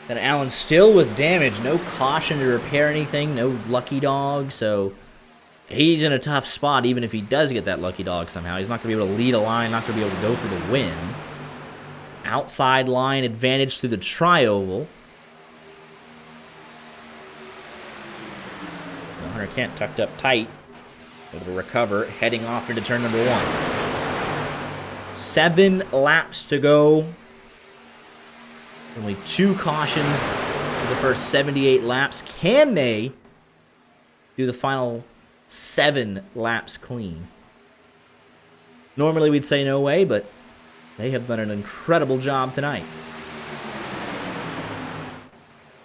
A: And Allen still with damage. No caution to repair anything. No lucky dog. So he's in a tough spot even if he does get that lucky dog somehow. He's not going to be able to lead a line. Not going to be able to go for the win. Outside line advantage through the tri-oval. Hunter Kent tucked up tight. Able to recover. Heading off into turn number 1. 7 laps to go. Only 2 cautions for the first 78 laps. Can they do the final 7 laps clean? Normally we'd say no way, but they have done an incredible job tonight.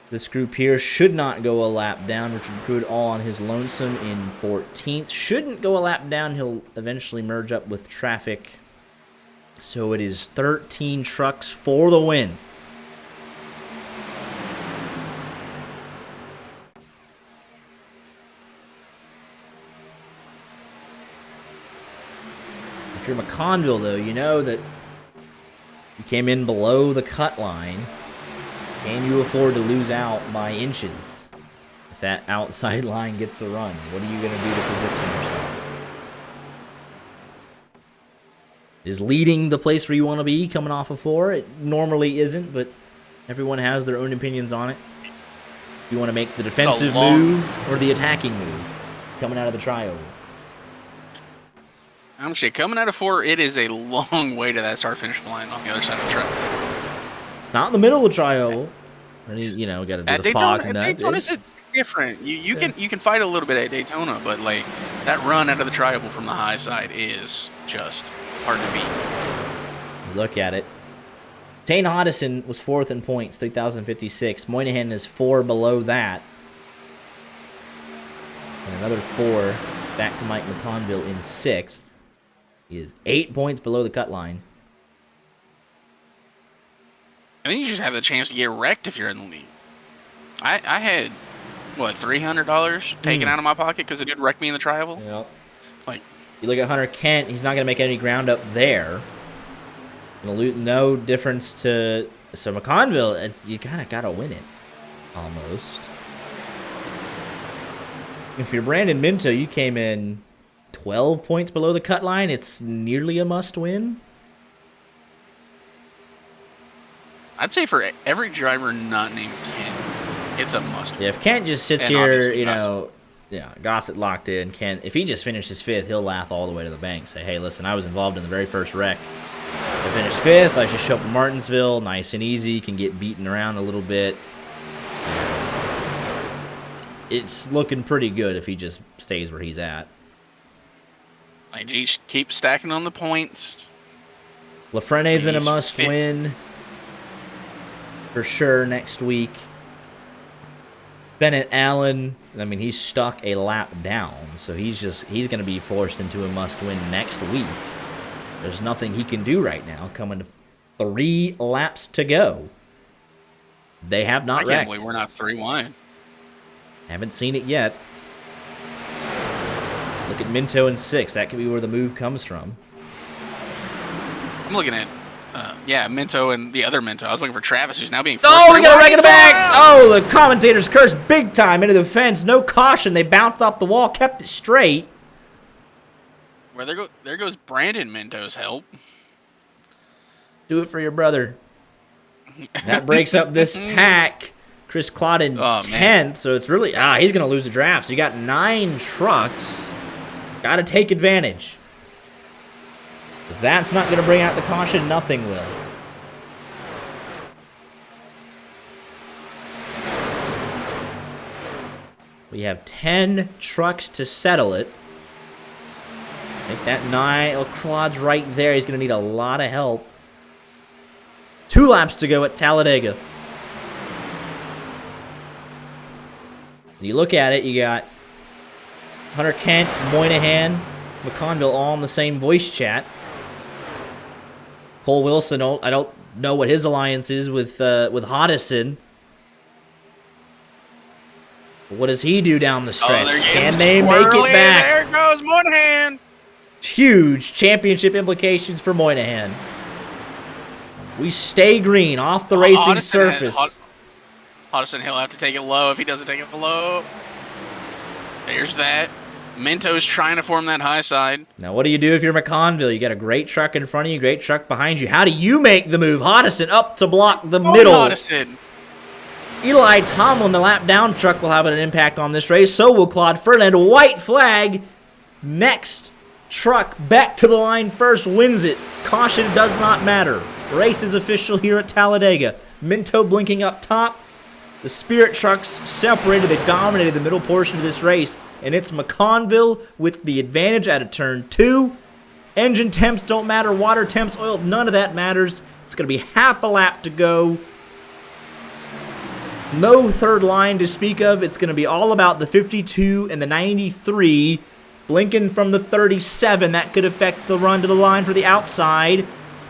A: This group here should not go a lap down. Richard Pruitt all on his lonesome in 14th. Shouldn't go a lap down. He'll eventually merge up with traffic. So it is 13 trucks for the win. If you're McConville, though, you know that you came in below the cut line. Can you afford to lose out by inches? If that outside line gets a run, what are you going to do to position yourself? Is leading the place where you want to be coming off of 4? It normally isn't, but everyone has their own opinions on it. You want to make the defensive move or the attacking move coming out of the tri-oval?
B: I'm shit. Coming out of 4, it is a long way to that start-finish line on the other side of the track.
A: It's not in the middle of the tri-oval. Got to do
B: At
A: the fog
B: Daytona,
A: nut.
B: Daytona's different. You can fight a little bit at Daytona, but like that run out of the tri-oval from the high side is just hard to beat.
A: Look at it. Tane Hodison was 4th in points, 3,056. Moynihan is 4 below that. And another 4 back to Mike McConville in 6th. He is 8 points below the cut line.
B: I think you just have the chance to get wrecked if you're in the lead. I had, what, $300 taken out of my pocket because it did wreck me in the tri-oval?
A: Yep.
B: Like,
A: you look at Hunter Kent, he's not going to make any ground up there. No difference to... So McConville, you kind of got to win it. Almost. If you're Brandon Minto, you came in 12 points below the cut line. It's nearly a must-win.
B: I'd say for every driver not named Kent, it's a must.
A: Yeah, if Kent just sits
B: And
A: here, Gossett locked in. Kent, if he just finishes 5th, he'll laugh all the way to the bank. Say, hey, listen, I was involved in the very first wreck. I finished 5th. I just show up in Martinsville, nice and easy. Can get beaten around a little bit. It's looking pretty good if he just stays where he's at.
B: Like, just keep stacking on the points.
A: Lafrene's in a must-win for sure next week. Bennett Allen, I mean, he's stuck a lap down, so he's going to be forced into a must-win next week. There's nothing he can do right now. Coming to 3 laps to go. They have not wrecked.
B: I can't believe we're not 3 wide.
A: Haven't seen it yet. Look at Minto in 6. That could be where the move comes from.
B: I'm looking at, Minto and the other Minto. I was looking for Travis, who's now being...
A: Oh, we got a wreck in the back! Oh, the commentators cursed big time into the fence. No caution. They bounced off the wall, kept it straight.
B: Well, there goes Brandon Minto's help.
A: Do it for your brother. That breaks up this pack. Chris Claudin 10th, man. So it's really, he's going to lose the draft. So you got 9 trucks. Got to take advantage. If that's not going to bring out the caution, nothing will. We have 10 trucks to settle it. I think that 9, Claude's right there. He's going to need a lot of help. 2 laps to go at Talladega. You look at it, you got Hunter Kent, Moynihan, McConville all in the same voice chat. Cole Wilson, I don't know what his alliance is with Hodison. What does he do down the stretch? Can they make it back?
B: There goes Moynihan.
A: Huge championship implications for Moynihan. We stay green off the racing surface.
B: Hodison, he'll have to take it low if he doesn't take it low. There's that. Minto's trying to form that high side.
A: Now, what do you do if you're McConville? You got a great truck in front of you, great truck behind you. How do you make the move? Hodison up to block the middle.
B: Hodison.
A: Eli Tomlin, the lap down truck, will have an impact on this race. So will Claude Ferdinand. White flag. Next truck back to the line first wins it. Caution does not matter. Race is official here at Talladega. Minto blinking up top. The Spirit trucks separated. They dominated the middle portion of this race. And it's McConville with the advantage out of turn 2. Engine temps don't matter. Water temps, oil, none of that matters. It's going to be half a lap to go. No third line to speak of. It's going to be all about the 52 and the 93. Blinking from the 37. That could affect the run to the line for the outside.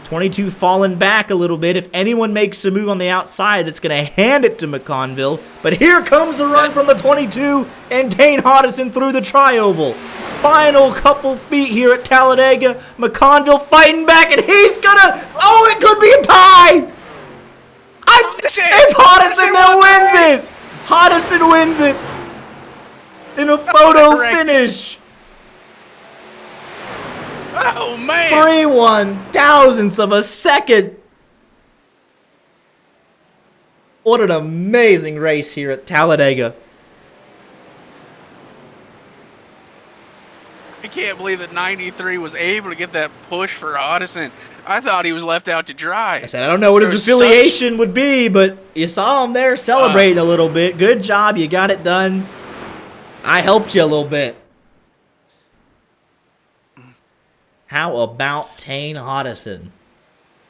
A: 22 falling back a little bit. If anyone makes a move on the outside, that's going to hand it to McConville. But here comes the run from the 22 and Tane Hodison through the tri-oval. Final couple feet here at Talladega. McConville fighting back, and he's going to... Oh, it could be a tie! It's Hodison that wins it! Hodison wins it in a photo finish.
B: Oh, man.
A: 3/1000ths of a second. What an amazing race here at Talladega.
B: I can't believe that 93 was able to get that push for Addison. I thought he was left out to dry.
A: I said, I don't know what his affiliation would be, but you saw him there celebrating a little bit. Good job. You got it done. I helped you a little bit. How about Tane Hodison?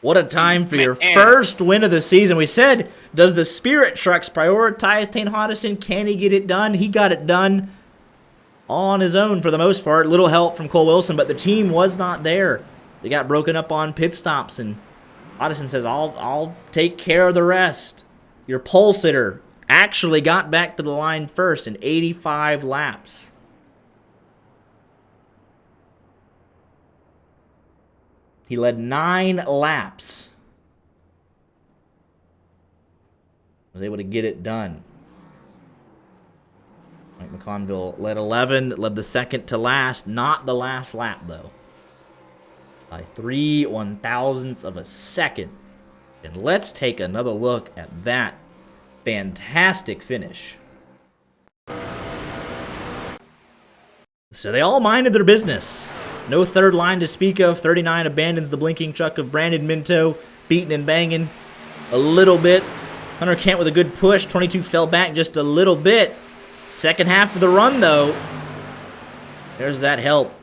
A: What a time for your first win of the season. We said, does the Spirit Trucks prioritize Tane Hodison? Can he get it done? He got it done on his own for the most part. Little help from Cole Wilson, but the team was not there. They got broken up on pit stops, and Hodison says, I'll take care of the rest. Your pole sitter actually got back to the line first in 85 laps. He led 9 laps. Was able to get it done. Mike McConville led 11, led the second to last. Not the last lap, though. By 3/1000ths of a second. And let's take another look at that fantastic finish. So they all minded their business. No third line to speak of. 39 abandons the blinking truck of Brandon Minto, beating and banging a little bit. Hunter Kent with a good push. 22 fell back just a little bit. Second half of the run, though, there's that help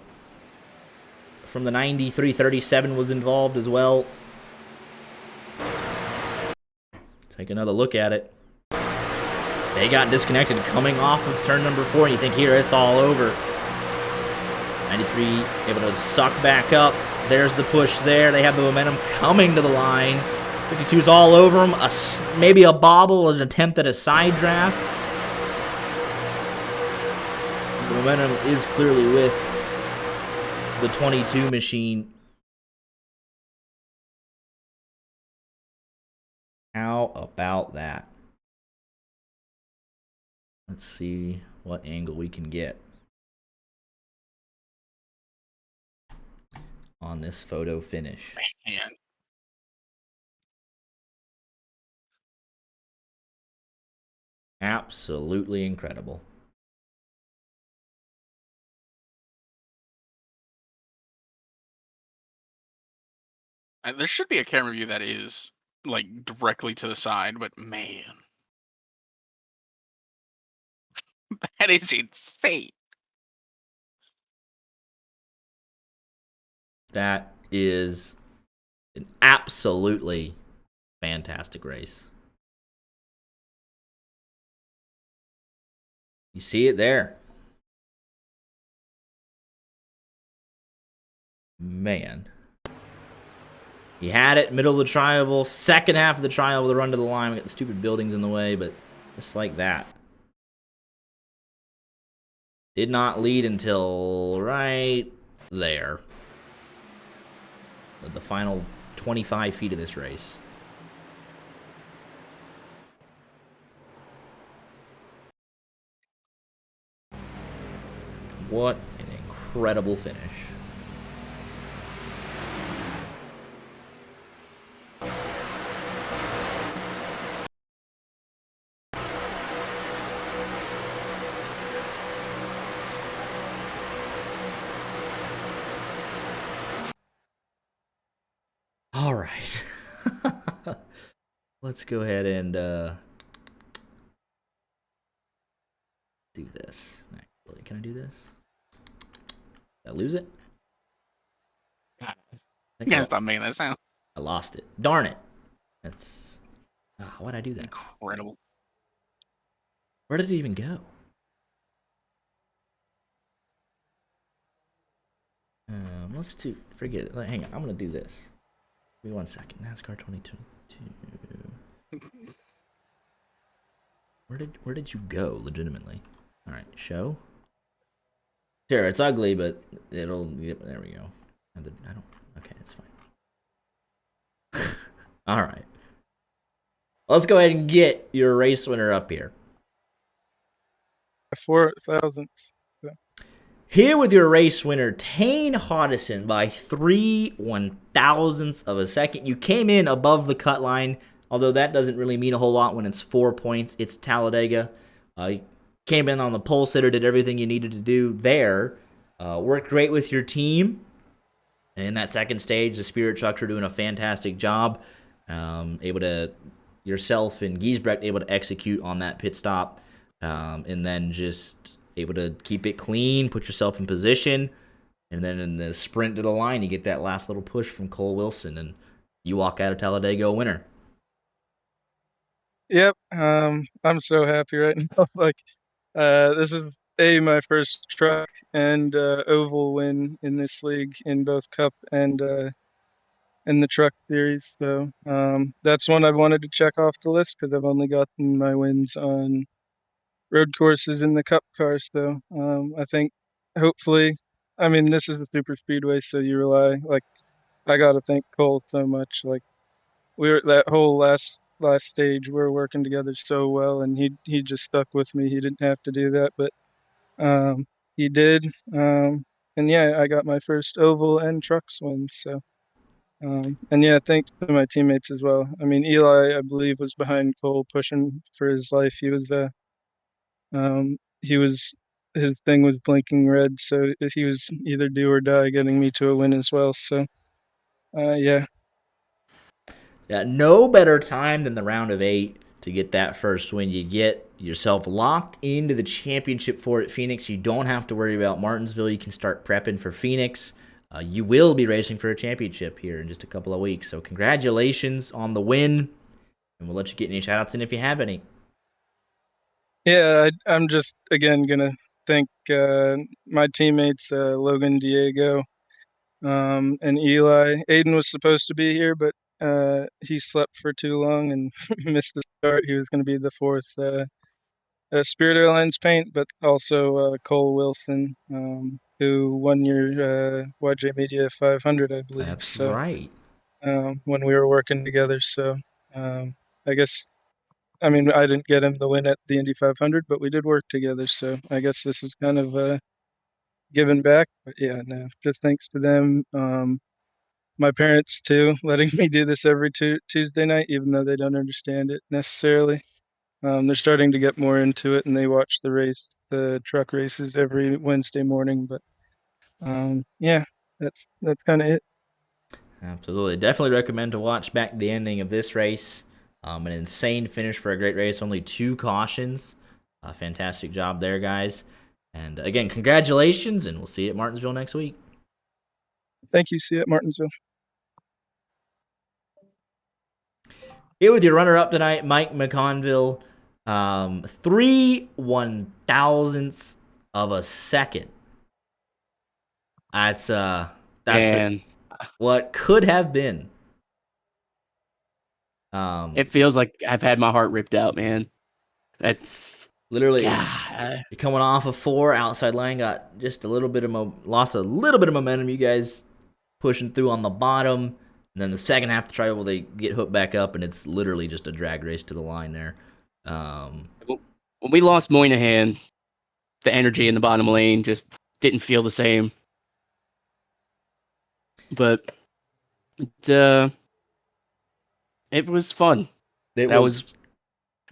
A: from the 93. 37 was involved as well. Take another look at it. They got disconnected coming off of turn number 4, and you think, here, it's all over. 93 able to suck back up. There's the push there. They have the momentum coming to the line. 52's all over them. Maybe a bobble, an attempt at a side draft. The momentum is clearly with the 22 machine. How about that? Let's see what angle we can get on this photo finish.
B: Man.
A: Absolutely incredible.
B: There should be a camera view that is like directly to the side, but man, that is insane.
A: That is an absolutely fantastic race. You see it there. Man. He had it, middle of the tri-oval, second half of the tri-oval, the run to the line. We got the stupid buildings in the way, but just like that. Did not lead until right there. The final 25 feet of this race. What an incredible finish. All right. Let's go ahead and do this. Actually, can I do this? Did I lose it?
B: You gotta stop making that sound.
A: I lost it. Darn it. That's... why'd I do that?
B: Incredible.
A: Where did it even go? Let's do... Forget it. Hang on. I'm going to do this. Give me 1 second. NASCAR 2022. Where did you go, legitimately? All right, show. Sure, it's ugly, but it'll... There we go. I don't... Okay, it's fine. All right. Let's go ahead and get your race winner up here.
C: 4,000.
A: Here with your race winner, Tane Hodison, by 3/1000ths of a second. You came in above the cut line, although that doesn't really mean a whole lot when it's 4 points. It's Talladega. You came in on the pole sitter, did everything you needed to do there. worked great with your team. And in that second stage, the Spirit Trucks are doing a fantastic job. Yourself and Giesbrecht able to execute on that pit stop, and then just able to keep it clean, put yourself in position, and then in the sprint to the line, you get that last little push from Cole Wilson, and you walk out of Talladega a winner.
C: Yep. I'm so happy right now. Like, this is my first truck and oval win in this league in both Cup and in the truck series. So that's one I've wanted to check off the list because I've only gotten my wins on road courses in the Cup cars. So I think hopefully, I mean, this is a super speedway, so you rely, like, I got to thank Cole so much. Like, we were that whole last stage, we were working together so well, and he just stuck with me. He didn't have to do that, but he did. And yeah, I got my first oval and trucks win. So and yeah, thanks to my teammates as well. I mean, Eli, I believe, was behind Cole pushing for his life. He was his thing was blinking red, so he was either do or die getting me to a win as well. So yeah.
A: Yeah, no better time than the round of 8 to get that first win. You get yourself locked into the championship for at Phoenix. You don't have to worry about Martinsville. You can start prepping for Phoenix. You will be racing for a championship here in just a couple of weeks. So congratulations on the win, and we'll let you get any shout-outs in if you have any.
C: Yeah, I'm just again gonna thank my teammates, Logan, Diego, and Eli. Aiden was supposed to be here, but he slept for too long and missed the start. He was going to be the fourth Spirit Airlines paint, but also Cole Wilson, who won your YJ Media 500, I believe.
A: That's
C: so,
A: right.
C: when we were working together. So I guess, I mean, I didn't get him the win at the Indy 500, but we did work together. So I guess this is kind of giving back. But yeah, no, just thanks to them. My parents too, letting me do this every Tuesday night, even though they don't understand it necessarily. They're starting to get more into it, and they watch the truck races every Wednesday morning. But yeah, that's kind of it.
A: Absolutely. Definitely recommend to watch back the ending of this race. An insane finish for a great race. Only 2 cautions. Fantastic job there, guys. And again, congratulations, and we'll see you at Martinsville next week.
C: Thank you. See you at Martinsville.
A: Here with your runner-up tonight, Mike McConville. 3/1000ths of a second. That's what could have been.
D: It feels like I've had my heart ripped out, man. That's
A: literally you're coming off of 4 outside line, got just a little bit of lost a little bit of momentum. You guys pushing through on the bottom, and then the second half of the trial, they get hooked back up, and it's literally just a drag race to the line there.
D: When we lost Moynihan, the energy in the bottom lane just didn't feel the same. But it was fun.
A: It was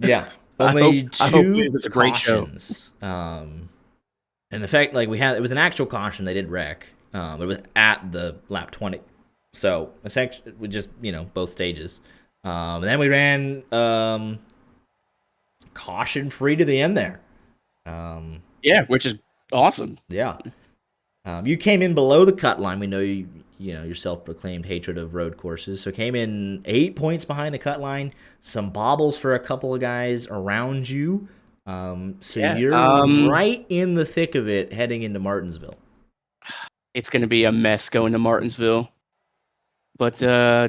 A: yeah. Only 2
D: it was a great
A: cautions. And the fact, like, it was an actual caution. They did wreck. It was at the lap 20. So essentially, we just, both stages. And then we ran caution free to the end there.
D: Yeah, which is awesome.
A: Yeah. You came in below the cut line. We know your self-proclaimed hatred of road courses. So came in 8 points behind the cut line. Some bobbles for a couple of guys around you. You're right in the thick of it heading into Martinsville.
D: It's going to be a mess going to Martinsville. But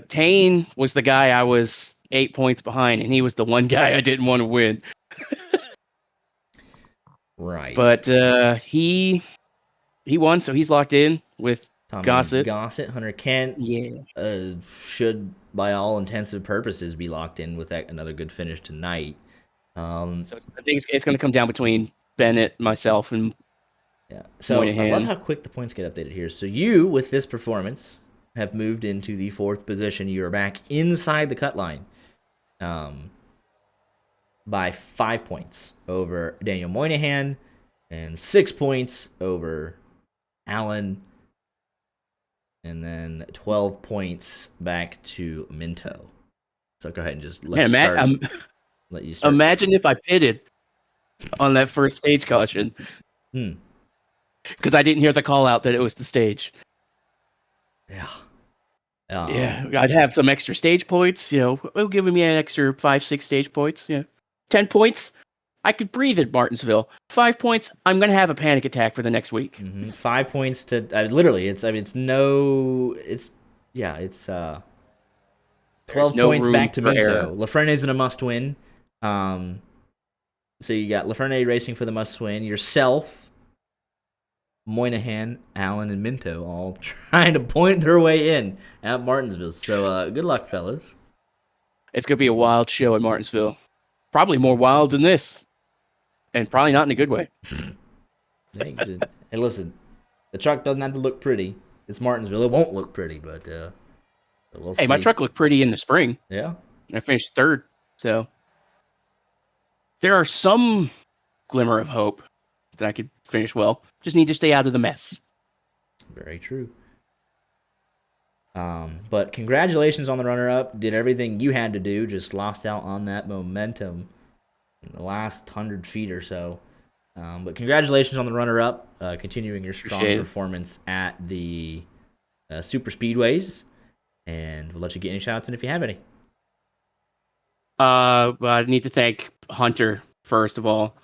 D: Tane was the guy I was 8 points behind, and he was the one guy I didn't want to win.
A: Right.
D: But he won, so he's locked in with Gossett.
A: Hunter Kent should, by all intensive purposes, be locked in with another good finish tonight.
D: So I think it's going to come down between Bennett, myself, and
A: So
D: Moynihan.
A: I love how quick the points get updated here. So you, with this performance, have moved into the 4th position. You are back inside the cut line by 5 points over Daniel Moynihan and 6 points over Allen. And then 12 points back to Minto. So go ahead and just let you start.
D: Imagine if I pitted on that first stage caution. Because I didn't hear the call out that it was the stage.
A: Yeah.
D: Yeah, I'd have some extra stage points. It'll give me an extra 5-6 stage points. 10 points, I could breathe at Martinsville. 5 points, I'm gonna have a panic attack for the next week.
A: 5 points to literally. It's 12 points back to Minto. Lafreniere isn't a must win. So you got Lafreniere racing for the must win. Yourself, Moynihan, Allen, and Minto all trying to point their way in at Martinsville. So good luck, fellas.
D: It's going to be a wild show at Martinsville. Probably more wild than this. And probably not in a good way.
A: Hey, listen. The truck doesn't have to look pretty. It's Martinsville. It won't look pretty, but we'll see.
D: My truck looked pretty in the spring.
A: Yeah.
D: I finished third. So there are some glimmer of hope that I could finish well. Just need to stay out of the mess.
A: Very true. But congratulations on the runner-up. Did everything you had to do. Just lost out on that momentum in the last 100 feet or so. But congratulations on the runner-up. Continuing your strong performance at the super speedways. And we'll let you get any shout-outs in if you have any.
D: I need to thank Hunter, first of all.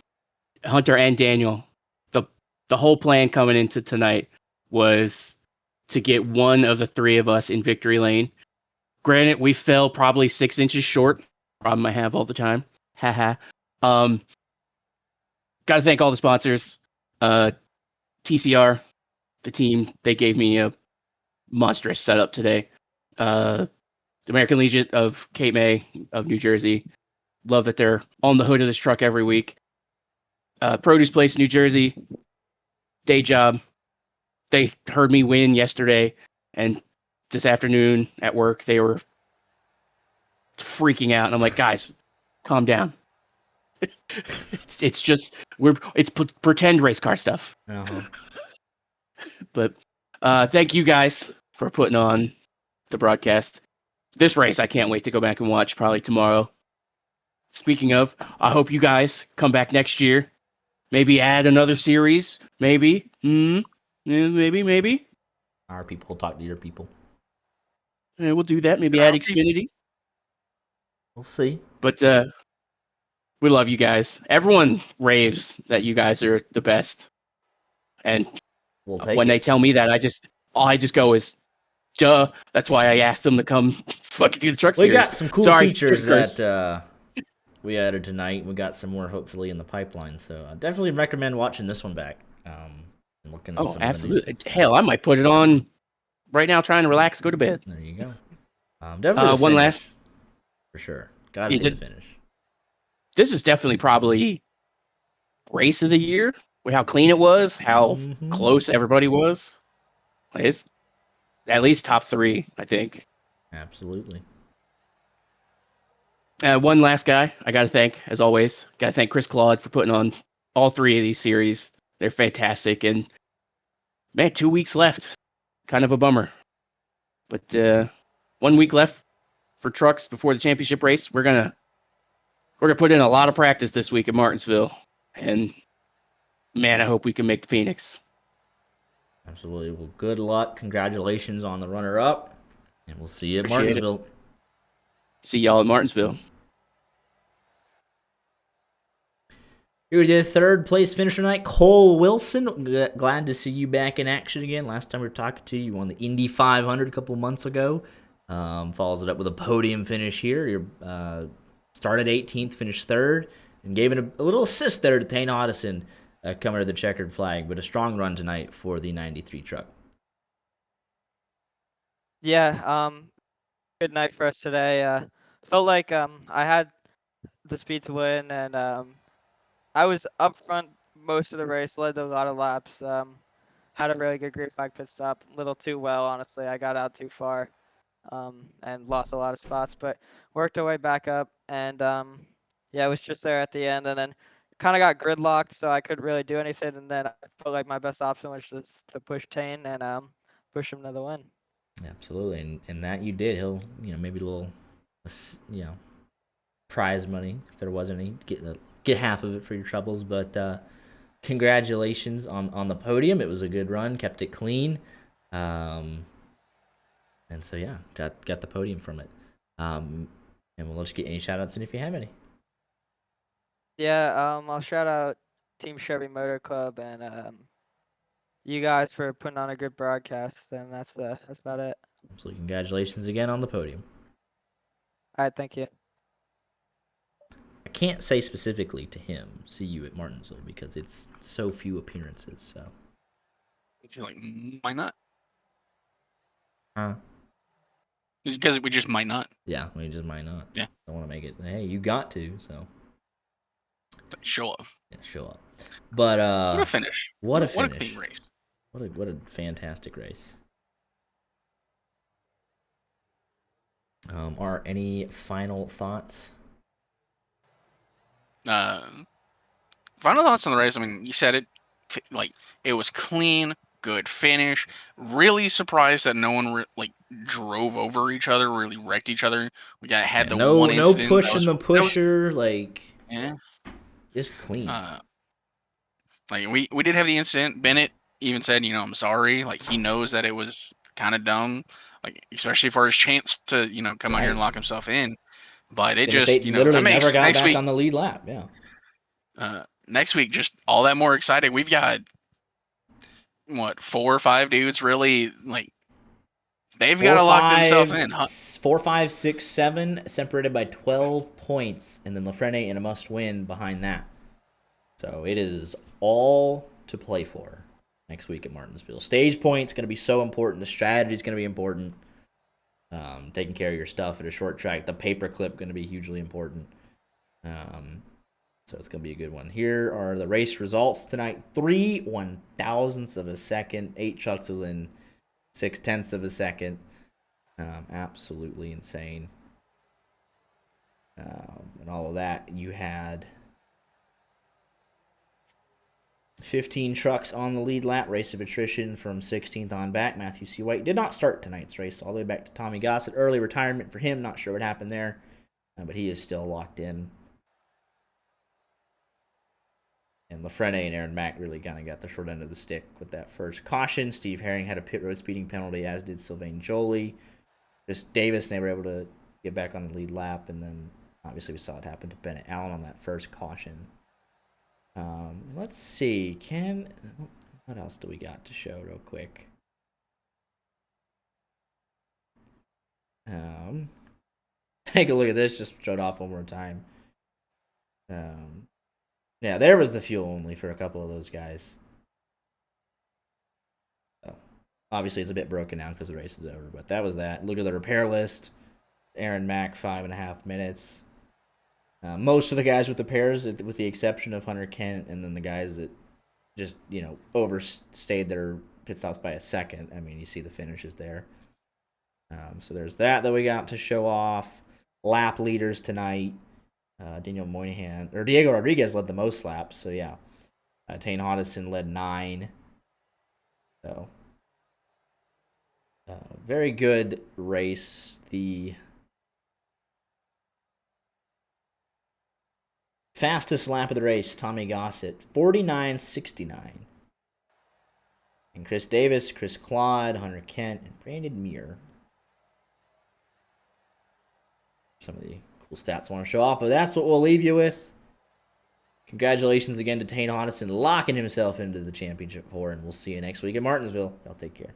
D: Hunter and Daniel. The whole plan coming into tonight was to get one of the three of us in victory lane. Granted, we fell probably 6 inches short. Problem I have all the time. Haha. Got to thank all the sponsors. TCR, the team, they gave me a monstrous setup today. The American Legion of Cape May of New Jersey. Love that they're on the hood of this truck every week. Produce Place, New Jersey. Day job. They heard me win yesterday, and this afternoon at work, they were freaking out. And I'm like, guys, calm down. It's just it's pretend race car stuff.
A: Uh-huh.
D: But thank you guys for putting on the broadcast. This race, I can't wait to go back and watch probably tomorrow. Speaking of, I hope you guys come back next year. Maybe add another series. Maybe. Maybe.
A: Our people will talk to your people.
D: Yeah, we'll do that. Maybe add Xfinity.
A: We'll see.
D: But we love you guys. Everyone raves that you guys are the best. And when they tell me that, all I just go is, duh. That's why I asked them to come fucking do the truck series.
A: We got some cool features that we added tonight. We got some more hopefully in the pipeline. So I definitely recommend watching this one back. And looking at some
D: absolutely. Hell, I might put it on right now, trying to relax, go to bed.
A: There you go. Definitely
D: one last
A: for sure. Gotta see the finish.
D: This is definitely probably race of the year. With how clean it was, how close everybody was. It's at least top 3, I think.
A: Absolutely.
D: One last guy I got to thank, as always. Got to thank Chris Claude for putting on all 3 of these series. They're fantastic. And, man, 2 weeks left. Kind of a bummer. But 1 week left for trucks before the championship race. We're gonna put in a lot of practice this week at Martinsville. And, man, I hope we can make the Phoenix.
A: Absolutely. Well, good luck. Congratulations on the runner-up. And we'll see you at Martinsville.
D: See y'all at Martinsville.
A: Here we did third place finisher tonight, Cole Wilson. Glad to see you back in action again. Last time we were talking to you, you won the Indy 500 a couple months ago. Follows it up with a podium finish here. You started 18th, finished third, and gave it a little assist there to Tane Addison coming to the checkered flag. But a strong run tonight for the 93 truck.
E: Yeah, good night for us today. Felt like I had the speed to win, and I was up front most of the race, led a lot of laps. Had a really good green flag pit stop, a little too well, honestly. I got out too far and lost a lot of spots, but worked our way back up. And, yeah, I was just there at the end. And then kind of got gridlocked, so I couldn't really do anything. And then I felt like my best option was just to push Tane and push him to the win.
A: Absolutely, and that you did. He'll, maybe a little, prize money if there was any. Get half of it for your troubles, but congratulations on the podium. It was a good run, kept it clean, and so yeah, got the podium from it. And we'll let you get any shout outs in if you have any.
E: Yeah, I'll shout out Team Chevy Motor Club and you guys for putting on a good broadcast. And that's about it.
A: So congratulations again on the podium.
E: All right, thank you.
A: I can't say specifically to him, see you at Martinsville, because it's so few appearances. So
B: You're like, why not?
A: Huh?
B: Because we just might not.
A: Yeah, we just might not.
B: Yeah.
A: Don't want to make it. Hey, you got to, so
B: Show up.
A: yeah, show up. But
B: What a finish.
A: What a
B: What a
A: finish.
B: clean race.
A: What a fantastic race. Are any final thoughts?
B: Final thoughts on the race. I mean, you said it. Like, it was clean, good finish. Really surprised that no one drove over each other, really wrecked each other. We had the one
A: no
B: incident.
A: pushing the pusher,
B: yeah,
A: just clean.
B: We did have the incident. Bennett even said, I'm sorry. Like, he knows that it was kind of dumb. Like, especially for his chance to, come out here and lock himself in. But it just,
A: literally
B: that makes
A: never got
B: next
A: back
B: week
A: on the lead lap. Yeah.
B: Next week just all that more exciting. We've got 4 or 5 dudes really they've got to lock themselves in.
A: 4, 5, 6, 7 separated by 12 points, and then Lafreniere in a must-win behind that. So it is all to play for next week at Martinsville. Stage point's going to be so important. The strategy's going to be important. Taking care of your stuff at a short track. The paperclip going to be hugely important. So it's going to be a good one. Here are the race results tonight. 3 1,000ths of a second. 8 trucks within 6/10ths of a second. Absolutely insane. And all of that. You had 15 trucks on the lead lap. Race of attrition from 16th on back. Matthew C. White did not start tonight's race. All the way back to Tommy Gossett. Early retirement for him. Not sure what happened there. But he is still locked in. And Lafreniere and Aaron Mack really kind of got the short end of the stick with that first caution. Steve Herring had a pit road speeding penalty, as did Sylvain Joly. Just Davis, they were able to get back on the lead lap. And then, obviously, we saw it happen to Bennett Allen on that first caution. Let's see. What else do we got to show real quick? Take a look at this. Just showed off one more time. Yeah, there was the fuel only for a couple of those guys. So, obviously, it's a bit broken down because the race is over, but that was that. Look at the repair list. Aaron Mack, 5.5 minutes. Most of the guys with the pairs, with the exception of Hunter Kent, and then the guys that just, overstayed their pit stops by a second. I mean, you see the finishes there. So there's that we got to show off. Lap leaders tonight. Diego Rodriguez led the most laps, so yeah. Tane Hodgson led 9. So, very good race. The fastest lap of the race, Tommy Gossett, 49.69. And Chris Davis, Chris Claude, Hunter Kent, and Brandon Muir. Some of the cool stats I want to show off, but that's what we'll leave you with. Congratulations again to Tane Hodgson locking himself into the championship 4, and we'll see you next week at Martinsville. Y'all take care.